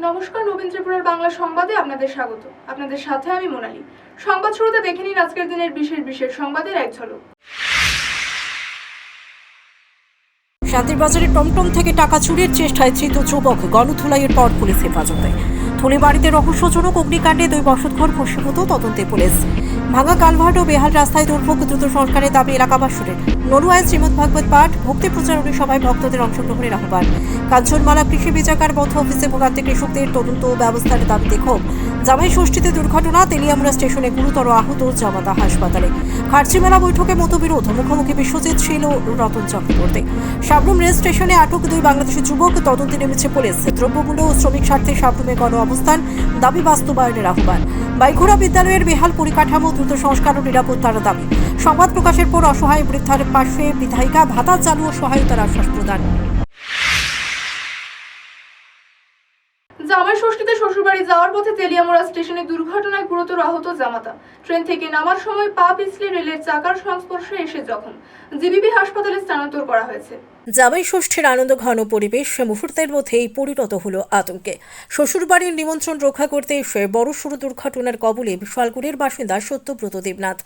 নমস্কার, নবীন ত্রিপুরার বাংলা সংবাদে আপনাদের স্বাগত। আপনাদের সাথে আমি মোনালি। সংবাদ শুরুতে দেখে নিন আজকের দিনের বিশেষ বিশেষ সংবাদের এক ঝলক। শান্তির বাজারে টমটম থেকে টাকা চুরির চেষ্টায় ধৃত যুবক, গণধুলাইয়ের পর পুলিশ হেফাজতে। থলিবাড়িতে রহস্যজনক অগ্নিকাণ্ডে 2 বসতঘর ভস্মীভূত, তদন্তে পুলিশ। ভাঙা কালভার্ট ও বেহাল রাস্তায় দুর্ভোগ, দ্রুত সরকারের দাবি এলাকাবাসীর। নড়ুয়ায় শ্রীমদ ভাগবত পাঠ, ভক্তি প্রচারণী সভায় ভক্তদের অংশগ্রহণের আহ্বান। কাঞ্চনমালা কৃষি বিচারকার বন্ধ অফিসে ভোগান্তি কৃষকদের তদন্ত ও ব্যবস্থার দাবিতে ক্ষোভ। জামাই ষষ্ঠীতে দুর্ঘটনা, তেলিয়ামুড়া স্টেশনে গুরুতর আহত, জামাতা হাসপাতালে। খার্চি মেলা বৈঠকে মতবিরোধ, মুখোমুখি বিশ্বজিৎ শীল ও রতন চক্রবর্তী। সাবরুম রেল স্টেশনে আটক 2 বাংলাদেশি যুবক, তদন্তে নেমেছে পুলিশ। দ্রব্যমূল্য ও শ্রমিক স্বার্থে সাবরুমে গণ অবস্থান, দাবি বাস্তবায়নের আহ্বান। বাইঘোড়া বিদ্যালয়ের বেহাল পরিকাঠামো, দ্রুত সংস্কার ও নিরাপত্তার দাবি। সংবাদ প্রকাশের পর অসহায় বৃদ্ধার পাশে বিধায়িকা, ভাতা চালু ও সহায়তার আশ্বাস প্রদান। জামাই ষষ্ঠীতে শ্বশুরবাড়ি যাওয়ার পথে তেলিয়ামুড়া স্টেশনে দুর্ঘটনায় গুরুতর আহত জামাতা। ট্রেন থেকে নামার সময় পা পিছলে রেলের চাকার সংস্পর্শে এসে জখম। জিবিপি হাসপাতালে স্থানান্তর করা হয়েছে। জামাই ষষ্ঠীর আনন্দ ঘন পরিবেশ মুহূর্তের মধ্যেই পরিণত হলো আতঙ্কে। শ্বশুরবাড়ির নিমন্ত্রণ রক্ষা করতে এসে বড়সড় দুর্ঘটনার কবলে বিশালগড়ের বাসিন্দা সত্যব্রত দেবনাথ।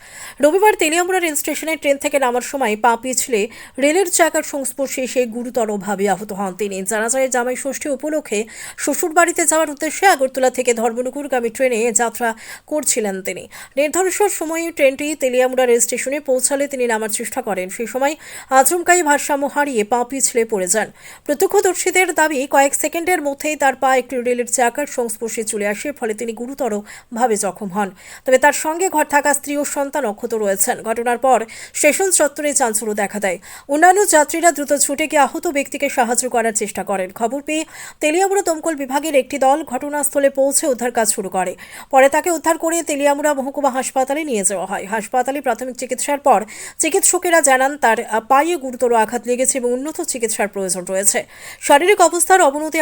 রবিবার তেলিয়ামুড়া রেল স্টেশনে ট্রেন থেকে নামার সময় পা পিছলে রেলের চাকার সংস্পর্শে এসে গুরুতরভাবে আহত হন তিনি। জানা যায়, জামাই ষষ্ঠী উপলক্ষে শ্বশুরবাড়িতে যাওয়ার উদ্দেশ্যে আগরতলা থেকে ধর্মনগরগামী ট্রেনে যাত্রা করছিলেন তিনি। নির্ধারিত সময়ে ট্রেনটি তেলিয়ামুড়া রেল স্টেশনে পৌঁছালে তিনি নামার চেষ্টা করেন। সেই সময় আচমকাই ভারসাম্য হারিয়ে পা পিছলে পড়ে যান। প্রত্যক্ষদর্শীদের দাবি, কয়েক সেকেন্ডের মধ্যেই তার পা একটি রেলের চাকার সংস্পর্শে চলে আসে, ফলে তিনি গুরুতরভাবে জখম হন। তবে তার সঙ্গে ঘর থাকা স্ত্রী ও সন্তান অক্ষত রয়েছেন। ঘটনার পর স্টেশন চত্বরে চাঞ্চল্য দেখা দেয়। অন্যান্য যাত্রীরা দ্রুত ছুটে গিয়ে আহত ব্যক্তিকে সাহায্য করার চেষ্টা করেন। খবর পেয়ে তেলিয়ামুড়া দমকল বিভাগের একটি দল ঘটনাস্থলে পৌঁছে উদ্ধার কাজ শুরু করে। পরে তাকে উদ্ধার করে তেলিয়ামুড়া মহকুমা হাসপাতালে নিয়ে যাওয়া হয়। হাসপাতালে প্রাথমিক চিকিৎসার পর চিকিৎসকেরা জানান তার পায়ে গুরুতর আঘাত লেগেছে এবং উন্নত চিকিৎসার প্রয়োজন রয়েছে। শারীরিক অবস্থার অবনতি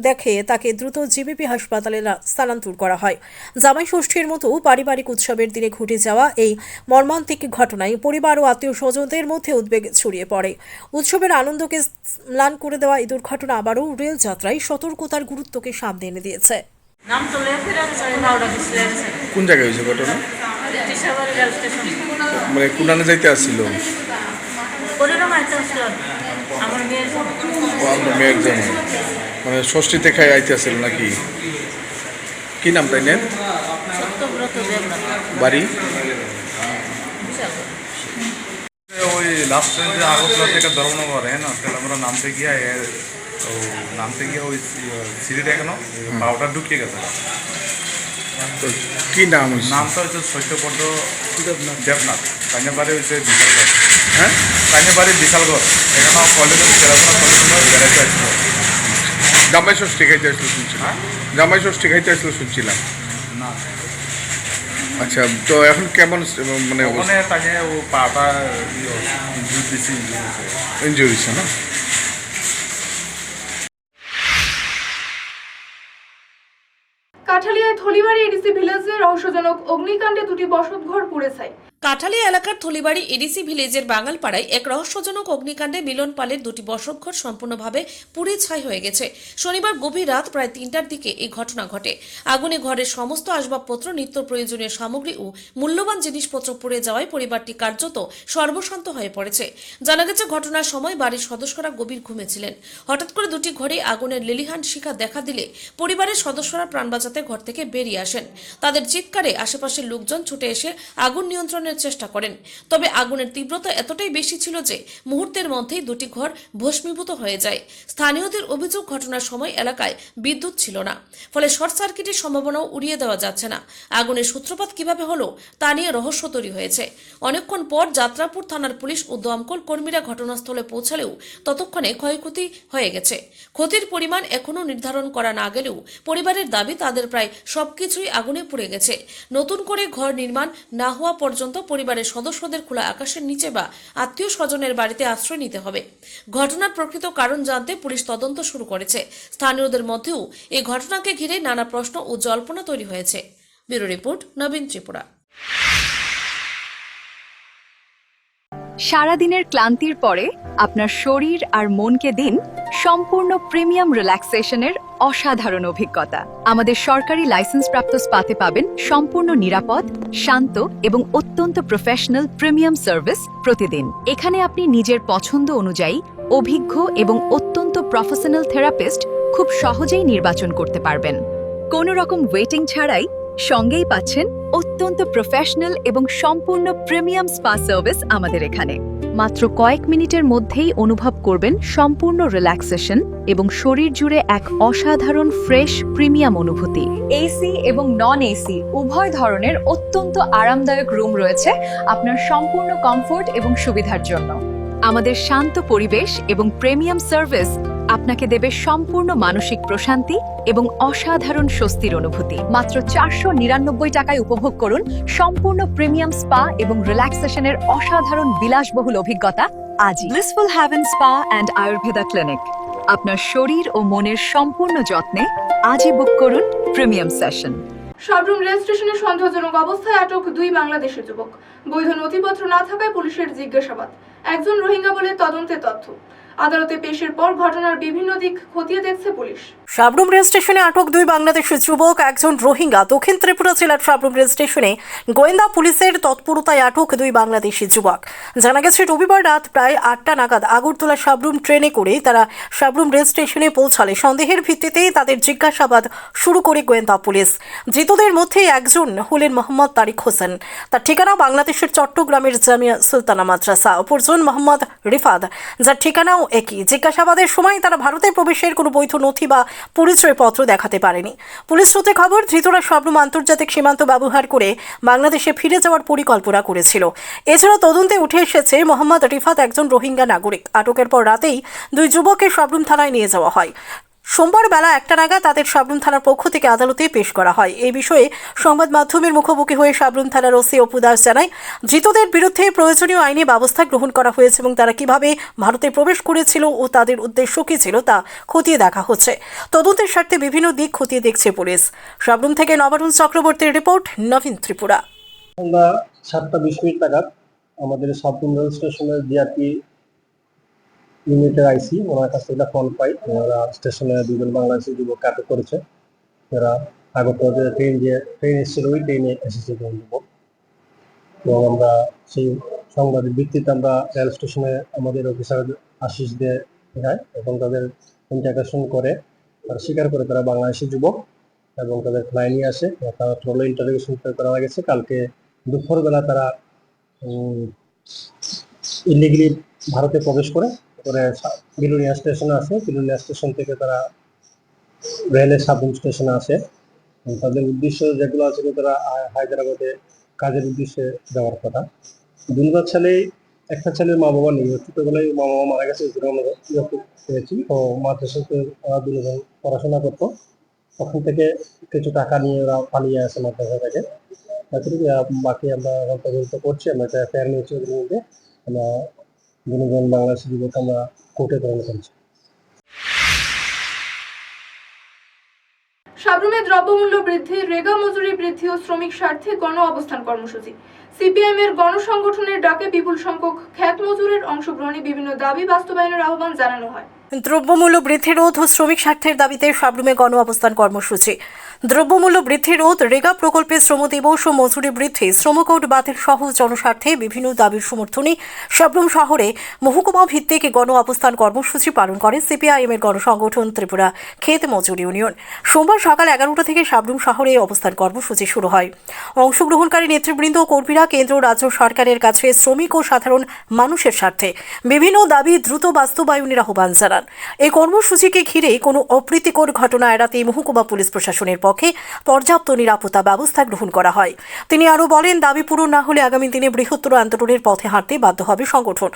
দেখে তাকে দ্রুত জিবিপি হাসপাতালে স্থানান্তর করা হয়। জামাই ষষ্ঠীর মতো পারিবারিক উৎসবের দিনে ঘটে যাওয়া এই মর্মান্তিক ঘটনায় পরিবার ও আত্মীয় স্বজনদের মধ্যে উদ্বেগ ছড়িয়ে পড়ে। উৎসবের আনন্দকে ম্লান করে দেওয়া এই দুর্ঘটনা আবারও রেল যাত্রায় সতর্কতার গুরুত্বকে সামনে এনে দিয়েছে। কোন জায়গায় হয়েছে ঘটনা? মানে কুনানে যাইতে আসছিল মেয়ের জন্য, মানে ষষ্ঠীতে খাই আইতে আসছিল নাকি? কি নাম তাই নেন? বাড়ি ওই লাস্ট ট্রেন যে আগরতলা থেকে ধর্মনগর না, তাহলে আমরা নামতে গিয়ে ওই সিঁড়িটা কেন পাউটা ঢুকিয়ে গেছে। তো কি নাম হয়েছে? নামটা হচ্ছে সত্যপদ্ম দেবনাথ। কানে বাড়ি হচ্ছে বিশালগড়। হ্যাঁ, কানে বাড়ি বিশালগড়। এখানে কলেজের বেড়াতে আসছিল। জামাই ষষ্ঠী খাইতে আসলো শুনছিলাম। জামাই ষষ্ঠী খাইতে আসলো শুনছিলাম। না, আচ্ছা, তো এখন কেমন মানে ওখানে তাকে ও পাটা ইনজুরি হয়েছে না? কাঠালিয়ায় থলিবাড়ি এডিসি ভিলেজে রহস্যজনক অগ্নিকাণ্ডে 2টি বসতঘর পুড়ে ছাই। কাঠালিয়া এলাকার থলিবাড়ি এডিসি ভিলেজের বাঙালপাড়ায় এক রহস্যজনক অগ্নিকাণ্ডে মিলন পালের 2টি বসতঘর সম্পূর্ণভাবে পুড়ে ছাই হয়ে গেছে। শনিবার গভীর রাত প্রায় 3টার দিকে এই ঘটনা ঘটে। আগুনে ঘরের সমস্ত আসবাবপত্র, নিত্য প্রয়োজনীয় সামগ্রী ও মূল্যবান জিনিসপত্র পুড়ে যাওয়ায় পরিবারটি কার্যত সর্বশান্ত হয়ে পড়েছে। জানা গেছে, ঘটনার সময় বাড়ির সদস্যরা গভীর ঘুমেছিলেন। হঠাৎ করে 2টি ঘরে আগুনের লেলিহান শিখা দেখা দিলে পরিবারের সদস্যরা প্রাণ বাঁচাতে ঘর থেকে বেরিয়ে আসেন। তাদের চিৎকারে আশেপাশের লোকজন ছুটে এসে আগুন নিয়ন্ত্রণের চেষ্টা করেন। তবে আগুনের তীব্রতা এতটাই বেশি ছিল যে মুহূর্তের মধ্যেই 2টি ঘর ভস্মীভূত হয়ে যায়। স্থানীয়দের অভিযোগ, ঘটনার সময় এলাকায় বিদ্যুৎ ছিল না, ফলে শর্ট সার্কিটের সম্ভাবনাও উড়িয়ে দেওয়া যাচ্ছে না। আগুনের সূত্রপাত কিভাবে হলো তা নিয়ে রহস্য তৈরি হয়েছে। অনেকক্ষণ পর যাত্রাপুর থানার পুলিশ ও দমকল কর্মীরা ঘটনাস্থলে পৌঁছালেও ততক্ষণে ক্ষয়ক্ষতি হয়ে গেছে। ক্ষতির পরিমাণ এখনও নির্ধারণ করা না গেলেও পরিবারের দাবি, তাদের প্রায় সবকিছুই আগুনে পুড়ে গেছে। নতুন করে ঘর নির্মাণ না হওয়া পর্যন্ত পরিবারের সদস্যদের খোলা আকাশের নিচে বা আত্মীয় স্বজনের বাড়িতে আশ্রয় নিতে হবে। ঘটনার প্রকৃত কারণ জানতে পুলিশ তদন্ত শুরু করেছে। স্থানীয়দের মধ্যেও এই ঘটনাকে ঘিরে নানা প্রশ্ন ও জল্পনা তৈরি হয়েছে। ব্যুরো রিপোর্ট, নবীন ত্রিপুরা। সারাদিনের ক্লান্তির পরে আপনার শরীর আর মনকে দিন সম্পূর্ণ প্রিমিয়াম রিল্যাক্সেশনের অসাধারণ অভিজ্ঞতা। আমাদের সরকারি লাইসেন্সপ্রাপ্ত স্পাতে পাবেন সম্পূর্ণ নিরাপদ, শান্ত এবং অত্যন্ত প্রফেশনাল প্রিমিয়াম সার্ভিস প্রতিদিন। এখানে আপনি নিজের পছন্দ অনুযায়ী অভিজ্ঞ এবং অত্যন্ত প্রফেশনাল থেরাপিস্ট খুব সহজেই নির্বাচন করতে পারবেন। কোনো রকম ওয়েটিং ছাড়াই সঙ্গেই পাচ্ছেন অত্যন্ত প্রফেশনাল এবং সম্পূর্ণ প্রিমিয়াম স্পা সার্ভিস আমাদের এখানে। মাত্র কয়েক মিনিটের মধ্যেই অনুভব করবেন সম্পূর্ণ রিল্যাক্সেশন এবং শরীর জুড়ে এক অসাধারণ ফ্রেশ প্রিমিয়াম অনুভূতি। এসি এবং নন এসি উভয় ধরনের অত্যন্ত আরামদায়ক রুম রয়েছে আপনার সম্পূর্ণ কমফোর্ট এবং সুবিধার জন্য। আমাদের শান্ত পরিবেশ এবং প্রিমিয়াম সার্ভিস আপনাকে দেবে সম্পূর্ণ মানসিক প্রশান্তি এবং অসাধারণ স্বস্তির অনুভূতি। মাত্র 499 টাকায় উপভোগ করুন সম্পূর্ণ প্রিমিয়াম স্পা এবং রিল্যাক্সেশনের অসাধারণ বিলাসবহুল অভিজ্ঞতা আজই। Blissful haven spa and Ayurveda clinic আপনার শরীর ও মনের সম্পূর্ণ যত্নে আজই বুক করুন প্রিমিয়াম সেশন। সাবরুম রেল স্টেশনে সন্দেহজনক অবস্থায় আটক 2 বাংলাদেশি যুবক। বৈধ নথিপত্র না থাকায় পুলিশের জিজ্ঞাসাবাদ। একজন রোহিঙ্গা বলে তদন্তে তথ্য। আদালতে পেশের পর ঘটনার বিভিন্ন দিক খতিয়ে দেখছে পুলিশ। সাবরুম রেল স্টেশনে আটক 2 বাংলাদেশি যুবক, একজন রোহিঙ্গা। দক্ষিণ ত্রিপুরা জেলার সাবরুম রেল স্টেশনে গোয়েন্দা পুলিশের তৎপরতায় আটক 2 বাংলাদেশি যুবক। জানা গেছে রবিবার রাত প্রায় 8টা নাগাদ আগরতলা সাবরুম ট্রেনে করে তারা সাবরুম রেল স্টেশনে পৌঁছালে সন্দেহের ভিত্তিতেই তাদের জিজ্ঞাসাবাদ শুরু করে গোয়েন্দা পুলিশ। ধৃতদের মধ্যে একজন হলেন মোহাম্মদ তারিক হোসেন, তার ঠিকানা বাংলাদেশের চট্টগ্রামের জামিয়া সুলতানা মাদ্রাসা। অপরজন মোহাম্মদ রিফাত, যার ঠিকানাও একই। জিজ্ঞাসাবাদের সময় তারা ভারতে প্রবেশের কোনো বৈধ নথি বা পরিচয়পত্র দেখাতে পারেনি। পুলিশ সূত্রে খবর, ধৃতরা সাবরুম আন্তর্জাতিক সীমান্ত ব্যবহার করে বাংলাদেশে ফিরে যাওয়ার পরিকল্পনা করেছিল। এছাড়া তদন্তে উঠে এসেছে মোহাম্মদ রিফাত একজন রোহিঙ্গা নাগরিক। আটকের পর রাতেই 2 যুবককে সাবরুম থানায় নিয়ে যাওয়া হয়। সোমবার বেলা 1টা নাগাদ তাদের সাবরুম থানার পক্ষ থেকে আদালতে পেশ করা হয়। এই বিষয়ে সংবাদ মাধ্যমের মুখোমুখি হয়ে সাবরুম থানার ওসি অপু দাস জানায়, ধৃতদের বিরুদ্ধে প্রয়োজনীয় আইনি ব্যবস্থা গ্রহণ করা হয়েছে এবং তারা কিভাবে ভারতে প্রবেশ করেছিল ও তাদের উদ্দেশ্য কী ছিল তা খতিয়ে দেখা হচ্ছে। তদন্তের স্বার্থে বিভিন্ন দিক খতিয়ে দেখছে পুলিশ। সাবরুম থেকে নবারুণ চক্রবর্তীর রিপোর্ট, নবীন ত্রিপুরা। সন্ধ্যা 7:20 নাগাদ আমাদের সাবরুম রেল স্টেশনের জিআরপি ইউনিটের আইসি ওনার কাছ থেকে ফোন পাই, ওরা স্টেশনে 2 বাংলাদেশি যুবক আটক করেছে। যারা আগরতলা ট্রেন এসেছিল, ওই ট্রেনে এসেছে যুবক। এবং আমরা সেই সংবাদের ভিত্তিতে আমরা রেল স্টেশনে আমাদের অফিসার আশিস দিয়ে যায় এবং তাদের ইন্টারোগেশন করে, তারা স্বীকার করে তারা বাংলাদেশি যুবক এবং তাদের থানায় নিয়ে আসে। তারা টোটাল ইন্টারোগেশন করা গেছে। কালকে দুপুরবেলা তারা ইলিগালি ভারতে প্রবেশ করে বিলুনিয়া স্টেশনে আসে। বিলুনিয়া স্টেশন থেকে তারা রেলের সাবরুম স্টেশনে আসে। তাদের উদ্দেশ্য যেগুলো আছে, তারা হায়দ্রাবাদে কাজের উদ্দেশ্যে যাওয়ার কথা। 2 ছেলেই, একটা ছেলের মা বাবা নেই, ছোটবেলায় মা বাবা মারা গেছে, পেয়েছি। তো মাদ্রাসাতে ওরা 2 জন পড়াশোনা করতো। তখন থেকে কিছু টাকা নিয়ে ওরা পালিয়ে আসে মাদ্রাসা থেকে। বাকি আমরা এখন তদন্ত করছি। আমরা একটা এফআইআর নিয়েছি, ওদের মধ্যে আমরা 2 জন বাংলাদেশি যুবক আমরা কোর্টে প্রেরণ করেছি। সাবরুমে দ্রব্যমূল্য বৃদ্ধি, রেগা মজুরি বৃদ্ধি ও শ্রমিক স্বার্থে গণ অবস্থান কর্মসূচি। সিপিআইএম এর গণসংগঠনের ডাকে বিপুল সংখ্যক খ্যাত মজুরের অংশগ্রহণে বিভিন্ন দাবি বাস্তবায়নের আহ্বান জানানো হয়। দ্রব্যমূল্য বৃদ্ধি রোধ ও শ্রমিক স্বার্থের দাবিতে সাবরুমে গণ অবস্থান কর্মসূচি। দ্রব্যমূল্য বৃদ্ধি রোধ, রেগা প্রকল্পে শ্রম দিবস ও মজুরি বৃদ্ধি, শ্রমকোড বাতিল সহ জনস্বার্থে বিভিন্ন দাবির সমর্থনে সাবরুম শহরে মহকুমা ভিত্তিক গণ অবস্থান কর্মসূচি পালন করে সিপিআইএম এর গণসংগঠন ত্রিপুরা ক্ষেত মজুর ইউনিয়ন। সোমবার সকাল 11টা থেকে সাবরুম শহরে অবস্থান কর্মসূচি শুরু হয়। অংশগ্রহণকারী নেতৃবৃন্দ ও কর্মীরা কেন্দ্র রাজ্য সরকারের কাছে শ্রমিক ও সাধারণ মানুষের স্বার্থে বিভিন্ন দাবি দ্রুত বাস্তবায়নের আহ্বান জানান। এই কর্মসূচিকে ঘিরে কোনো অপ্রীতিকর ঘটনা এড়াতে মহকুমা পুলিশ প্রশাসনের পক্ষে পর্যাপ্ত নিরাপত্তা ব্যবস্থা গ্রহণ করা হয়। তিনি আরও বলেন, দাবি পূরণ না হলে আগামী দিনে বৃহত্তর আন্দোলনের পথে হাঁটতে বাধ্য হবে সংগঠন।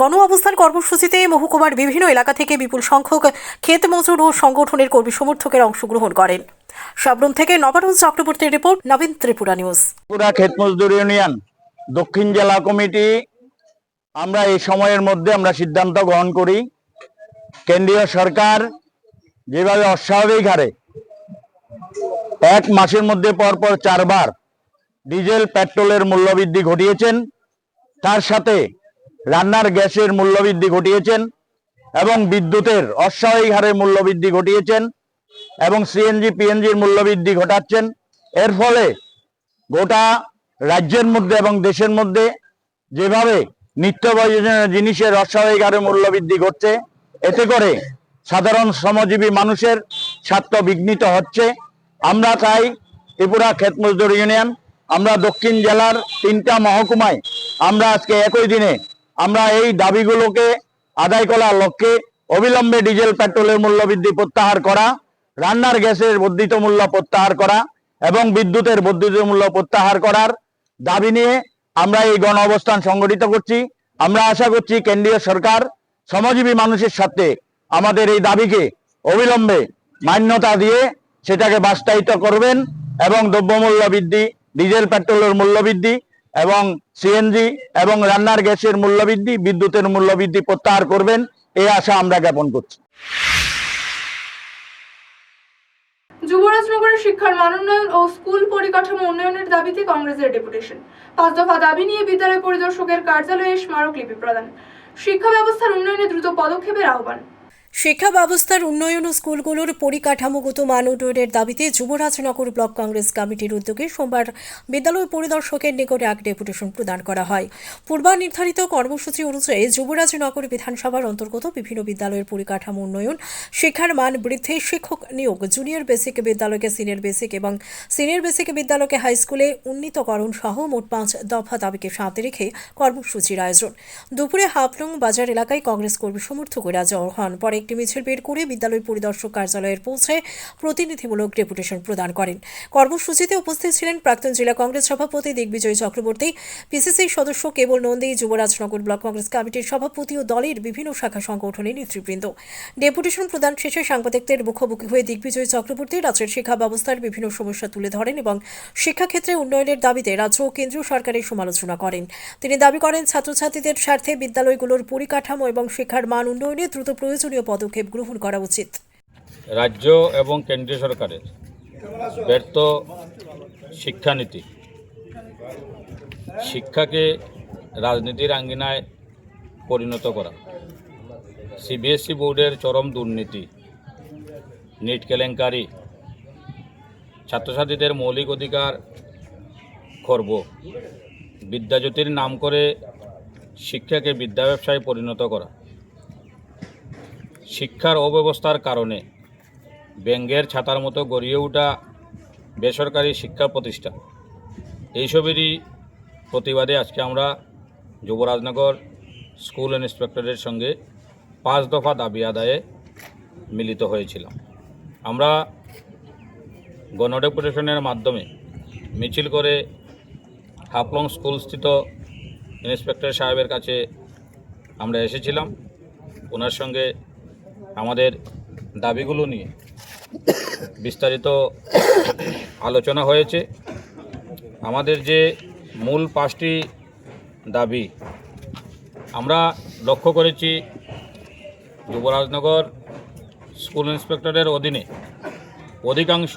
গণ অবস্থান কর্মসূচিতে মহকুমার বিভিন্ন এলাকা থেকে বিপুল সংখ্যক ক্ষেত মজুর ও সংগঠনের কর্মী সমর্থকেরা অংশগ্রহণ করেন। সাবরুম থেকে নবারুণ চক্রবর্তীর রিপোর্ট, নবীন ত্রিপুরা নিউজ। ত্রিপুরা ক্ষেত মজদুর ইউনিয়ন দক্ষিণ জেলা কমিটি আমরা এই সময়ের মধ্যে আমরা সিদ্ধান্ত গ্রহণ করি, কেন্দ্রীয় সরকার যেভাবে অস্বাভাবিক হারে 1 মাসের মধ্যে পরপর 4 বার ডিজেল পেট্রোলের মূল্যবৃদ্ধি ঘটিয়েছেন, তার সাথে রান্নার গ্যাসের মূল্যবৃদ্ধি ঘটিয়েছেন, এবং বিদ্যুতের অস্বাভাবিক হারে মূল্যবৃদ্ধি ঘটিয়েছেন এবং সিএনজি পিএনজির মূল্যবৃদ্ধি ঘটাচ্ছেন। এর ফলে গোটা রাজ্যের মধ্যে এবং দেশের মধ্যে যেভাবে নিত্য প্রয়োজনীয় জিনিসের অস্বাভাবিক হারে মূল্যবৃদ্ধি ঘটছে, এতে করে সাধারণ শ্রমজীবী মানুষের স্বার্থ বিঘ্নিত হচ্ছে। আমরা চাই ত্রিপুরা ক্ষেত মজদুর ইউনিয়ন, আমরা দক্ষিণ জেলার 3টা মহকুমায় আমরা আজকে একই দিনে আমরা এই দাবিগুলোকে আদায় করার লক্ষ্যে অবিলম্বে ডিজেল পেট্রোলের মূল্যবৃদ্ধি প্রত্যাহার করা, রান্নার গ্যাসের বর্ধিত মূল্য প্রত্যাহার করা এবং বিদ্যুতের বর্ধিত মূল্য প্রত্যাহার করার দাবি নিয়ে আমরা এই গণ অবস্থান সংগঠিত করছি। আমরা আশা করছি কেন্দ্রীয় সরকার শ্রমজীবী মানুষের সাথে আমাদের এই দাবিকে অবিলম্বে মান্যতা দিয়ে সেটাকে বাস্তবায়িত করবেন এবং দ্রব্যমূল্য বৃদ্ধি, ডিজেল পেট্রোলের মূল্য বৃদ্ধি এবং সিএনজি এবং রান্নার গ্যাসের মূল্য বৃদ্ধি, বিদ্যুতের মূল্য বৃদ্ধি প্রত্যাহার করবেন, এই আশা আমরা জ্ঞাপন করছি। যুবরাজনগরের শিক্ষার মানোন্নয়ন ও স্কুল পরিকাঠামো উন্নয়নের দাবিতে কংগ্রেসের ডেপুটেশন। 5 দফা দাবি নিয়ে বিদ্যালয় পরিদর্শকের কার্যালয়ে স্মারকলিপি প্রদান। শিক্ষা ব্যবস্থার উন্নয়নে দ্রুত পদক্ষেপের আহ্বান। শিক্ষা ব্যবস্থার উন্নয়ন ও স্কুলগুলোর পরিকাঠামোগত মান উন্নয়নের দাবিতে যুবরাজনগর ব্লক কংগ্রেস কমিটির উদ্যোগে সোমবার বিদ্যালয় পরিদর্শকের নিকটে এক ডেপুটেশন প্রদান করা হয়। পূর্বনির্ধারিত কর্মসূচি অনুযায়ী যুবরাজনগর বিধানসভার অন্তর্গত বিভিন্ন বিদ্যালয়ের পরিকাঠামো উন্নয়ন, শিক্ষার মান বৃদ্ধি, শিক্ষক নিয়োগ, জুনিয়র বেসিক বিদ্যালয়কে সিনিয়র বেসিক এবং সিনিয়র বেসিক বিদ্যালয়কে হাই স্কুলে উন্নীতকরণ সহ মোট 5 দফা দাবিকে সামনে রেখে কর্মসূচির আয়োজন। দুপুরে হাফলং বাজার এলাকায় কংগ্রেস কর্মী সমর্থকেরা জড়ো হন। পরে একটি মিছিল বের করে বিদ্যালয় পরিদর্শক কার্যালয়ের পৌঁছে প্রতিনিধিমূলক ডেপুটেশন প্রদান করেন। কর্মসূচিতে উপস্থিত ছিলেন প্রাক্তন জেলা কংগ্রেস সভাপতি দিগ্বিজয় চক্রবর্তী, পিসিসি সদস্য কেবল নন্দী, যুবরাজনগর ব্লক কংগ্রেস কমিটির সভাপতি ও দলের বিভিন্ন শাখা সংগঠনের নেতৃবৃন্দ। ডেপুটেশন প্রদান শেষে সাংবাদিকদের মুখোমুখি হয়ে দিগ্বিজয় চক্রবর্তী রাজ্যের শিক্ষা ব্যবস্থার বিভিন্ন সমস্যা তুলে ধরেন এবং শিক্ষাক্ষেত্রে উন্নয়নের দাবিতে রাজ্য ও কেন্দ্রীয় সরকারের সমালোচনা করেন। তিনি দাবি করেন ছাত্রছাত্রীদের স্বার্থে বিদ্যালয়গুলোর পরিকাঠামো এবং শিক্ষার মান উন্নয়নে দ্রুত প্রয়োজনীয় পদক্ষেপ গ্রহণ করা উচিত। রাজ্য এবং কেন্দ্রীয় সরকারের ব্যর্থ শিক্ষানীতি শিক্ষাকে রাজনীতির আঙ্গিনায় পরিণত করা, সিবিএসই বোর্ডের চরম দুর্নীতি, নিট কেলেঙ্কারি, ছাত্রছাত্রীদের মৌলিক অধিকার খর্ব, বিদ্যাজ্যোতির নাম করে শিক্ষাকে বিদ্যা ব্যবসায় পরিণত করা, শিক্ষার অব্যবস্থার কারণে ব্যাঙের ছাতার মতো গড়িয়ে ওঠা বেসরকারি শিক্ষা প্রতিষ্ঠান, এইসবেরই প্রতিবাদে আজকে আমরা যুবরাজনগর স্কুল ইন্সপেক্টরের সঙ্গে 5 দফা দাবি আদায়ে মিলিত হয়েছিলাম। আমরা গণডেপুটেশনের মাধ্যমে মিছিল করে হাফলং স্কুলস্থিত ইন্সপেক্টর সাহেবের কাছে আমরা এসেছিলাম। ওনার সঙ্গে আমাদের দাবিগুলো নিয়ে বিস্তারিত আলোচনা হয়েছে। আমাদের যে মূল 5টি দাবি আমরা লক্ষ্য করেছি, যুবরাজনগর স্কুল ইন্সপেক্টরের অধীনে অধিকাংশ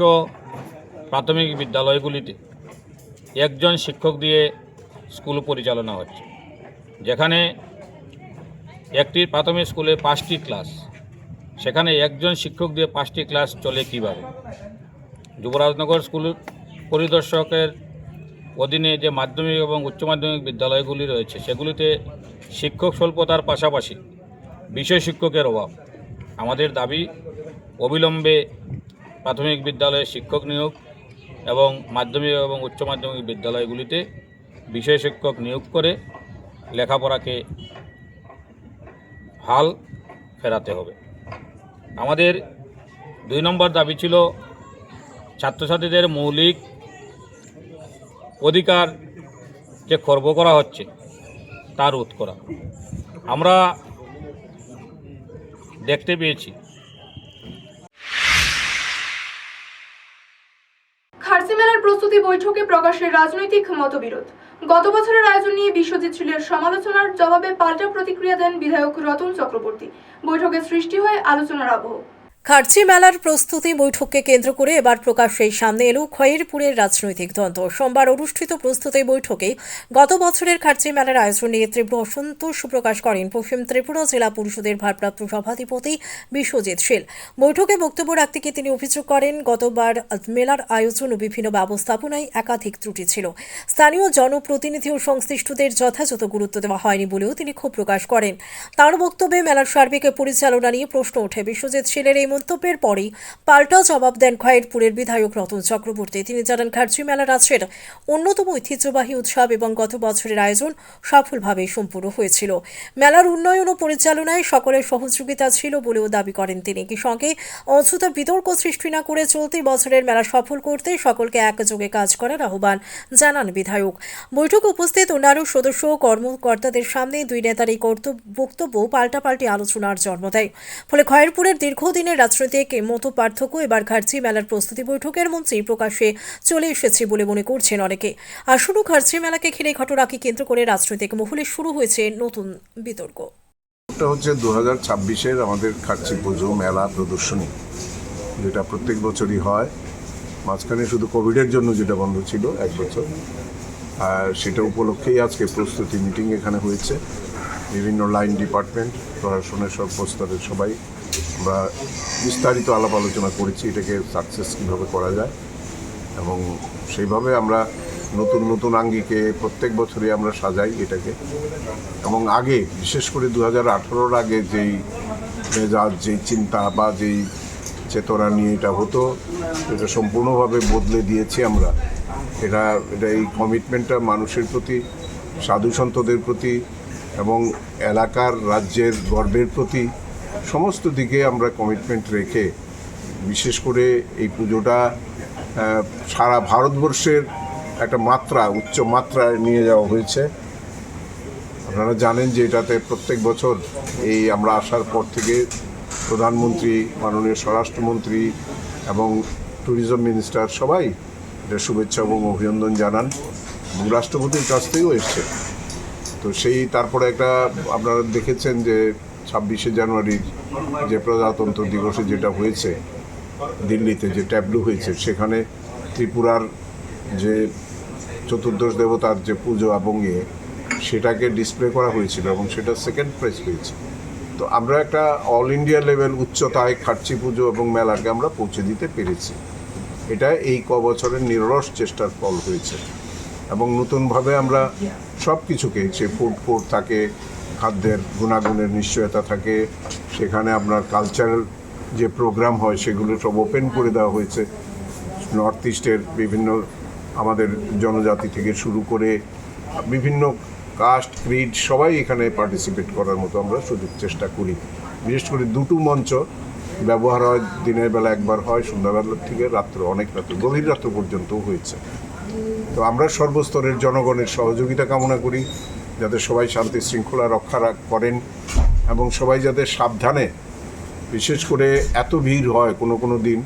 প্রাথমিক বিদ্যালয়গুলিতে একজন শিক্ষক দিয়ে স্কুল পরিচালনা হচ্ছে, যেখানে একটি প্রাথমিক স্কুলে 5টি ক্লাস, সেখানে একজন শিক্ষক দিয়ে 5টি ক্লাস চলে কিভাবে? যুবরাজনগর স্কুল পরিদর্শকের অধীনে যে মাধ্যমিক এবং উচ্চ মাধ্যমিক বিদ্যালয়গুলি রয়েছে সেগুলিতে শিক্ষক স্বল্পতার পাশাপাশি বিষয় শিক্ষকের অভাব। আমাদের দাবি অবিলম্বে প্রাথমিক বিদ্যালয়ে শিক্ষক নিয়োগ এবং মাধ্যমিক এবং উচ্চ মাধ্যমিক বিদ্যালয়গুলিতে বিষয় শিক্ষক নিয়োগ করে লেখাপড়াকে হাল ফেরাতে হবে। আমাদের 2 নম্বর দাবি ছিল ছাত্রছাত্রীদের মৌলিক অধিকার যে খর্ব করা হচ্ছে তা রোধ করা। আমরা দেখতে পেয়েছি খার্সি মেলার প্রস্তুতি বৈঠকে প্রকাশের রাজনৈতিক মতবিরোধ। গত বছরের আয়োজন নিয়ে বিশ্বজিৎ শিলের সমালোচনার জবাবে পাল্টা প্রতিক্রিয়া দেন বিধায়ক রতন চক্রবর্তী। বৈঠকে সৃষ্টি হয় আলোচনার আবহ। খার্চি মেলার প্রস্তুতি বৈঠককে কেন্দ্র করে এবার প্রকাশ্যেই সামনে এলো খয়েরপুরের রাজনৈতিক দ্বন্দ্ব। সোমবার অনুষ্ঠিত প্রস্তুতি বৈঠকে গত বছরের খার্চি মেলার আয়োজন নিয়ে তীব্র অসন্তোষ প্রকাশ করেন পশ্চিম ত্রিপুরা জেলা পরিষদের ভারপ্রাপ্ত সভাধিপতি বিশ্বজিৎ শীল। বৈঠকে বক্তব্য রাখতে গিয়ে তিনি অভিযোগ করেন, গতবার মেলার আয়োজন ও বিভিন্ন ব্যবস্থাপনায় একাধিক ত্রুটি ছিল। স্থানীয় জনপ্রতিনিধি ও সংশ্লিষ্টদের যথাযথ গুরুত্ব দেওয়া হয়নি বলেও তিনি ক্ষোভ প্রকাশ করেন। তাঁর বক্তব্যে মেলার সার্বিক পরিচালনা নিয়ে প্রশ্ন ওঠে। বিশ্বজিৎ শীলের এই মন্তব্যের পরই পাল্টা জবাব দেন খয়েরপুরের বিধায়ক রতন চক্রবর্তী। তিনি জানান, খার্চি মেলা রাজ্যের অন্যতম ঐতিহ্যবাহী উৎসব এবং গত বছরের আয়োজন সফলভাবে সম্পূর্ণ হয়েছিল। মেলার উন্নয়ন ও পরিচালনায় সকলের সহযোগিতা ছিল বলেও দাবি করেন তিনি। কি সঙ্গে অযথা বিতর্ক সৃষ্টি না করে চলতি বছরের মেলা সফল করতে সকলকে একযোগে কাজ করার আহ্বান জানান বিধায়ক। বৈঠকে উপস্থিত অন্যান্য সদস্য ও কর্মকর্তাদের সামনে দুই নেতার এই বক্তব্য পাল্টাপাল্টি আলোচনার জন্ম দেয়। ফলে খয়েরপুরের দীর্ঘদিনের রাজনৈতিক মত পার্থক্য এবার খার্চি মেলার প্রস্তুতি বৈঠকের মঞ্চেই প্রকাশ্যে চলে এসেছে বলে মনে করছেন অনেকে। আসন্ন খার্চি মেলাকে ঘিরে ঘটনাকে কেন্দ্র করে রাজনৈতিক মহলে শুরু হয়েছে নতুন বিতর্ক। এটা হচ্ছে 2026-এর আমাদের খার্চি পুজো মেলা প্রদর্শনী, যেটা প্রত্যেক বছরই হয়। মাঝখানে শুধু কোভিডের জন্য যেটা বন্ধ ছিল 1 বছর, আর সেটা উপলক্ষেই আজকে প্রস্তুতি মিটিং এখানে হয়েছে। বিভিন্ন লাইন ডিপার্টমেন্ট, প্রশাসনের সব স্তরের সবাই আমরা বিস্তারিত আলাপ আলোচনা করেছি এটাকে সাকসেস কীভাবে করা যায়, এবং সেইভাবে আমরা নতুন নতুন আঙ্গিকে প্রত্যেক বছরই আমরা সাজাই এটাকে। এবং আগে বিশেষ করে 2018-র আগে যেই মেজাজ, যেই চিন্তা বা যেই চেতনা নিয়ে এটা হতো, এটা সম্পূর্ণভাবে বদলে দিয়েছি আমরা। এটা এই কমিটমেন্টটা মানুষের প্রতি, সাধু সন্তদের প্রতি এবং এলাকার রাজ্যের গর্বের প্রতি সমস্ত দিকে আমরা কমিটমেন্ট রেখে বিশেষ করে এই পুজোটা সারা ভারতবর্ষের একটা মাত্রা, উচ্চ মাত্রায় নিয়ে যাওয়া হয়েছে। আপনারা জানেন যে এটাতে প্রত্যেক বছর এই আমরা আসার পর থেকে প্রধানমন্ত্রী, মাননীয় স্বরাষ্ট্রমন্ত্রী এবং ট্যুরিজম মিনিস্টার সবাই এটা শুভেচ্ছা এবং অভিনন্দন জানান, এবং রাষ্ট্রপতির কাছ থেকেও এসছে। তো তারপরে একটা আপনারা দেখেছেন যে 26শে জানুয়ারির যে প্রজাতন্ত্র দিবসে যেটা হয়েছে দিল্লিতে, যে ট্যাবলু হয়েছে, সেখানে ত্রিপুরার যে চতুর্দশ দেবতার যে পুজো এবং সেটাকে ডিসপ্লে করা হয়েছিল এবং সেটা সেকেন্ড প্রাইজ পেয়েছে। তো আমরা একটা অল ইন্ডিয়া লেভেল উচ্চতায় খার্চি পুজো এবং মেলাকে আমরা পৌঁছে দিতে পেরেছি। এটা এই বছরের নিরলস চেষ্টার ফল হয়েছে, এবং নতুনভাবে আমরা সব কিছুকে, সে ফুড কোর্ট থাকে, খাদ্যের গুণাগুণের নিশ্চয়তা থাকে, সেখানে আপনার কালচারাল যে প্রোগ্রাম হয় সেগুলো সব ওপেন করে দেওয়া হয়েছে। নর্থ ইস্টের বিভিন্ন আমাদের জনজাতি থেকে শুরু করে বিভিন্ন কাস্ট, ক্রিড সবাই এখানে পার্টিসিপেট করার মতো আমরা সুযোগ চেষ্টা করি। বিশেষ করে দুটো মঞ্চ ব্যবহার হয়, দিনের বেলা একবার হয়, সন্ধ্যাবেলার থেকে অনেক রাত্র, গভীর রাত্র পর্যন্তও হয়েছে। তো আমরা সর্বস্তরের জনগণের সহযোগিতা কামনা করি, যাতে সবাই শান্তি শৃঙ্খলা রক্ষা করেন এবং সবাই যাতে সাবধানে, বিশেষ করে এত ভিড় হয় কোনো দিন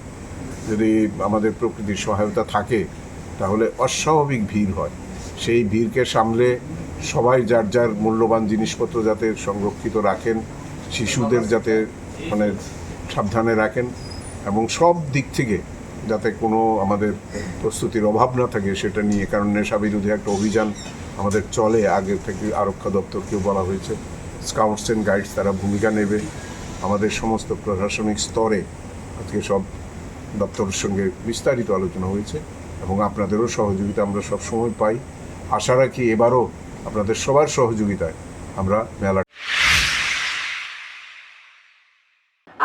যদি আমাদের প্রকৃতির সহায়তা থাকে তাহলে অস্বাভাবিক ভিড় হয়। সেই ভিড়কে সামলে সবাই যার যার মূল্যবান জিনিসপত্র যাতে সংরক্ষিত রাখেন, শিশুদের যাতে সাবধানে রাখেন, এবং সব দিক থেকে যাতে কোনো আমাদের প্রস্তুতির অভাব না থাকে সেটা নিয়ে। কারণ নেশা বিরোধী একটা অভিযান আমাদের চলে, আগে থেকে আরক্ষা দপ্তরকেও বলা হয়েছে, স্কাউটস অ্যান্ড গাইডস তারা ভূমিকা নেবে। আমাদের সমস্ত প্রশাসনিক স্তরে আজকে সব দপ্তরের সঙ্গে বিস্তারিত আলোচনা হয়েছে, এবং আপনাদেরও সহযোগিতা আমরা সব সময় পাই। আশা রাখি এবারও আপনাদের সবার সহযোগিতায় আমরা মেলা।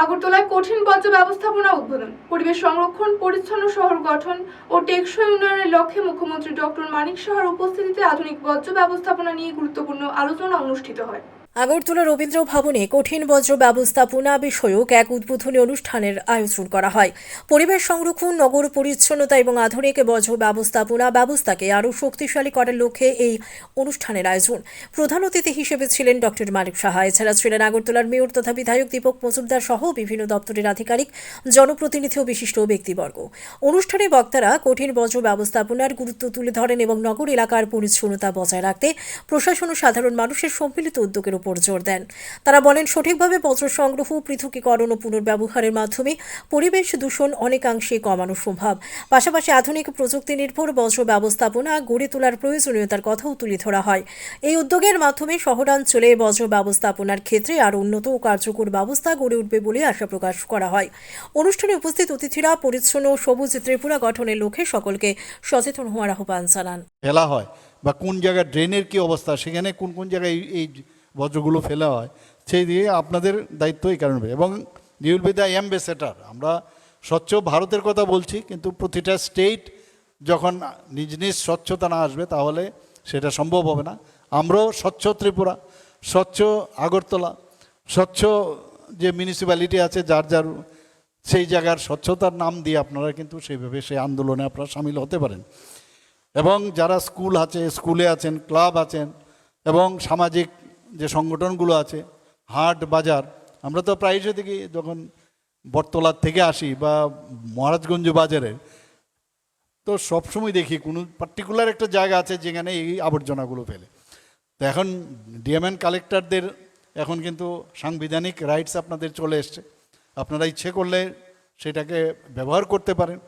আগরতলায় কঠিন বর্জ্য ব্যবস্থাপনা উদ্বোধন, পরিবেশ সংরক্ষণ, পরিচ্ছন্ন শহর গঠন ও টেকসই উন্নয়নের লক্ষ্যে মুখ্যমন্ত্রী ডক্টর মানিক সাহার উপস্থিতিতে আধুনিক বর্জ্য ব্যবস্থাপনা নিয়ে গুরুত্বপূর্ণ আলোচনা অনুষ্ঠিত হয়। আগরতলা রবীন্দ্র ভবনে কঠিন বর্জ্য ব্যবস্থাপনা বিষয়ক এক উদ্বোধনী অনুষ্ঠানের আয়োজন করা হয়। পরিবেশ সংরক্ষণ, নগর পরিচ্ছন্নতা এবং আধুনিক বর্জ্য ব্যবস্থাপনা ব্যবস্থাকে আরও শক্তিশালী করার লক্ষ্যে এই অনুষ্ঠানের আয়োজন। প্রধান অতিথি হিসেবে ছিলেন ডক্টর মানিক সাহা। এছাড়া ছিলেন আগরতলার মেয়র তথা বিধায়ক দীপক মজুমদার সহ বিভিন্ন দপ্তরের আধিকারিক, জনপ্রতিনিধি ও বিশিষ্ট ব্যক্তিবর্গ। অনুষ্ঠানে বক্তারা কঠিন বর্জ্য ব্যবস্থাপনার গুরুত্ব তুলে ধরেন এবং নগর এলাকার পরিচ্ছন্নতা বজায় রাখতে প্রশাসন ও সাধারণ মানুষের সম্মিলিত উদ্যোগের উপর উপর জোর দেন। তারা বলেন, সঠিকভাবে বজ্র সংগ্রহ, পৃথকীকরণ ও পুনর্ব্যবহারের মাধ্যমে পরিবেশ দূষণ অনেকাংশে কমানো সম্ভব। পাশাপাশি আধুনিক প্রযুক্তি নির্ভর বজ্র ব্যবস্থাপনা গড়ে তোলার প্রয়োজনীয়তার কথাও তুলে ধরা হয়। এই উদ্যোগের মাধ্যমে শহরাঞ্চলে বজ্র ব্যবস্থাপনার ক্ষেত্রে আরও উন্নত ও কার্যকর ব্যবস্থা গড়ে উঠবে বলে আশা প্রকাশ করা হয়। অনুষ্ঠানে উপস্থিত অতিথিরা পরিচ্ছন্ন ও সবুজ ত্রিপুরা গঠনের লক্ষ্যে সকলকে সচেতন হওয়ার আহ্বান জানান। ফেলা হয় বা কোন জায়গায় ড্রেনের কি অবস্থা, সেখানে কোন কোন জায়গায় এই বজ্রগুলো ফেলা হয়, সেই দিকে আপনাদের দায়িত্ব এই কারণে। এবং you will be the ambassador. আমরা স্বচ্ছ ভারতের কথা বলছি, কিন্তু প্রতিটা স্টেট যখন নিজ নিজ স্বচ্ছতা না আসবে তাহলে সেটা সম্ভব হবে না। আমরাও স্বচ্ছ ত্রিপুরা, স্বচ্ছ আগরতলা, স্বচ্ছ যে মিউনিসিপ্যালিটি আছে যার যার সেই জায়গার স্বচ্ছতার নাম দিয়ে আপনারা কিন্তু সেইভাবে সেই আন্দোলনে আপনারা সামিল হতে পারেন। এবং যারা স্কুল আছে, স্কুলে আছেন, ক্লাব আছেন এবং সামাজিক যে সংগঠনগুলো আছে, হাট বাজার, আমরা তো প্রায়শই দেখি যখন বটতলার থেকে আসি বা মহারাজগঞ্জ বাজারে, তো সবসময় দেখি কোনো পার্টিকুলার একটা জায়গা আছে যেখানে এই আবর্জনাগুলো ফেলে। তো এখন ডিএমএন কালেক্টরদের এখন কিন্তু সাংবিধানিক রাইটস আপনাদের চলে এসছে, আপনারা ইচ্ছে করলে সেটাকে ব্যবহার করতে পারেন।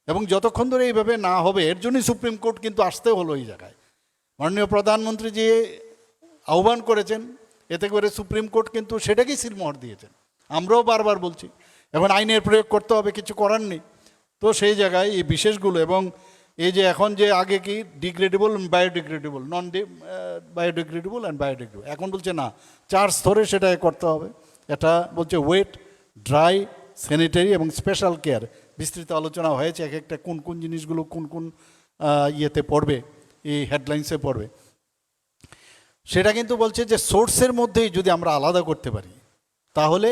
এবং যতক্ষণ ধরে এইভাবে না হবে, এর জন্যই সুপ্রিম কোর্ট কিন্তু আসতে হলো এই জায়গায়। মাননীয় প্রধানমন্ত্রী যে আহ্বান করেছেন, এতে করে সুপ্রিম কোর্ট কিন্তু সেটাকেই সিলমোহর দিয়েছেন। আমরাও বারবার বলছি এখন আইনের প্রয়োগ করতে হবে, কিছু করার নেই। তো সেই জায়গায় এই বিশেষগুলো এবং এই যে এখন যে আগে কি degradable, biodegradable, non biodegradable and biodegradable, এখন বলছে না 4 স্তরে সেটা করতে হবে। এটা বলছে ওয়েট, ড্রাই, স্যানিটারি এবং স্পেশাল কেয়ার। বিস্তৃত আলোচনা হয়েছে এক একটা কোন কোন জিনিসগুলো কোন কোন ইয়েতে পড়বে, এই হেডলাইন্সে পড়বে। সেটা কিন্তু বলছে যে সোর্সের মধ্যেই যদি আমরা আলাদা করতে পারি তাহলে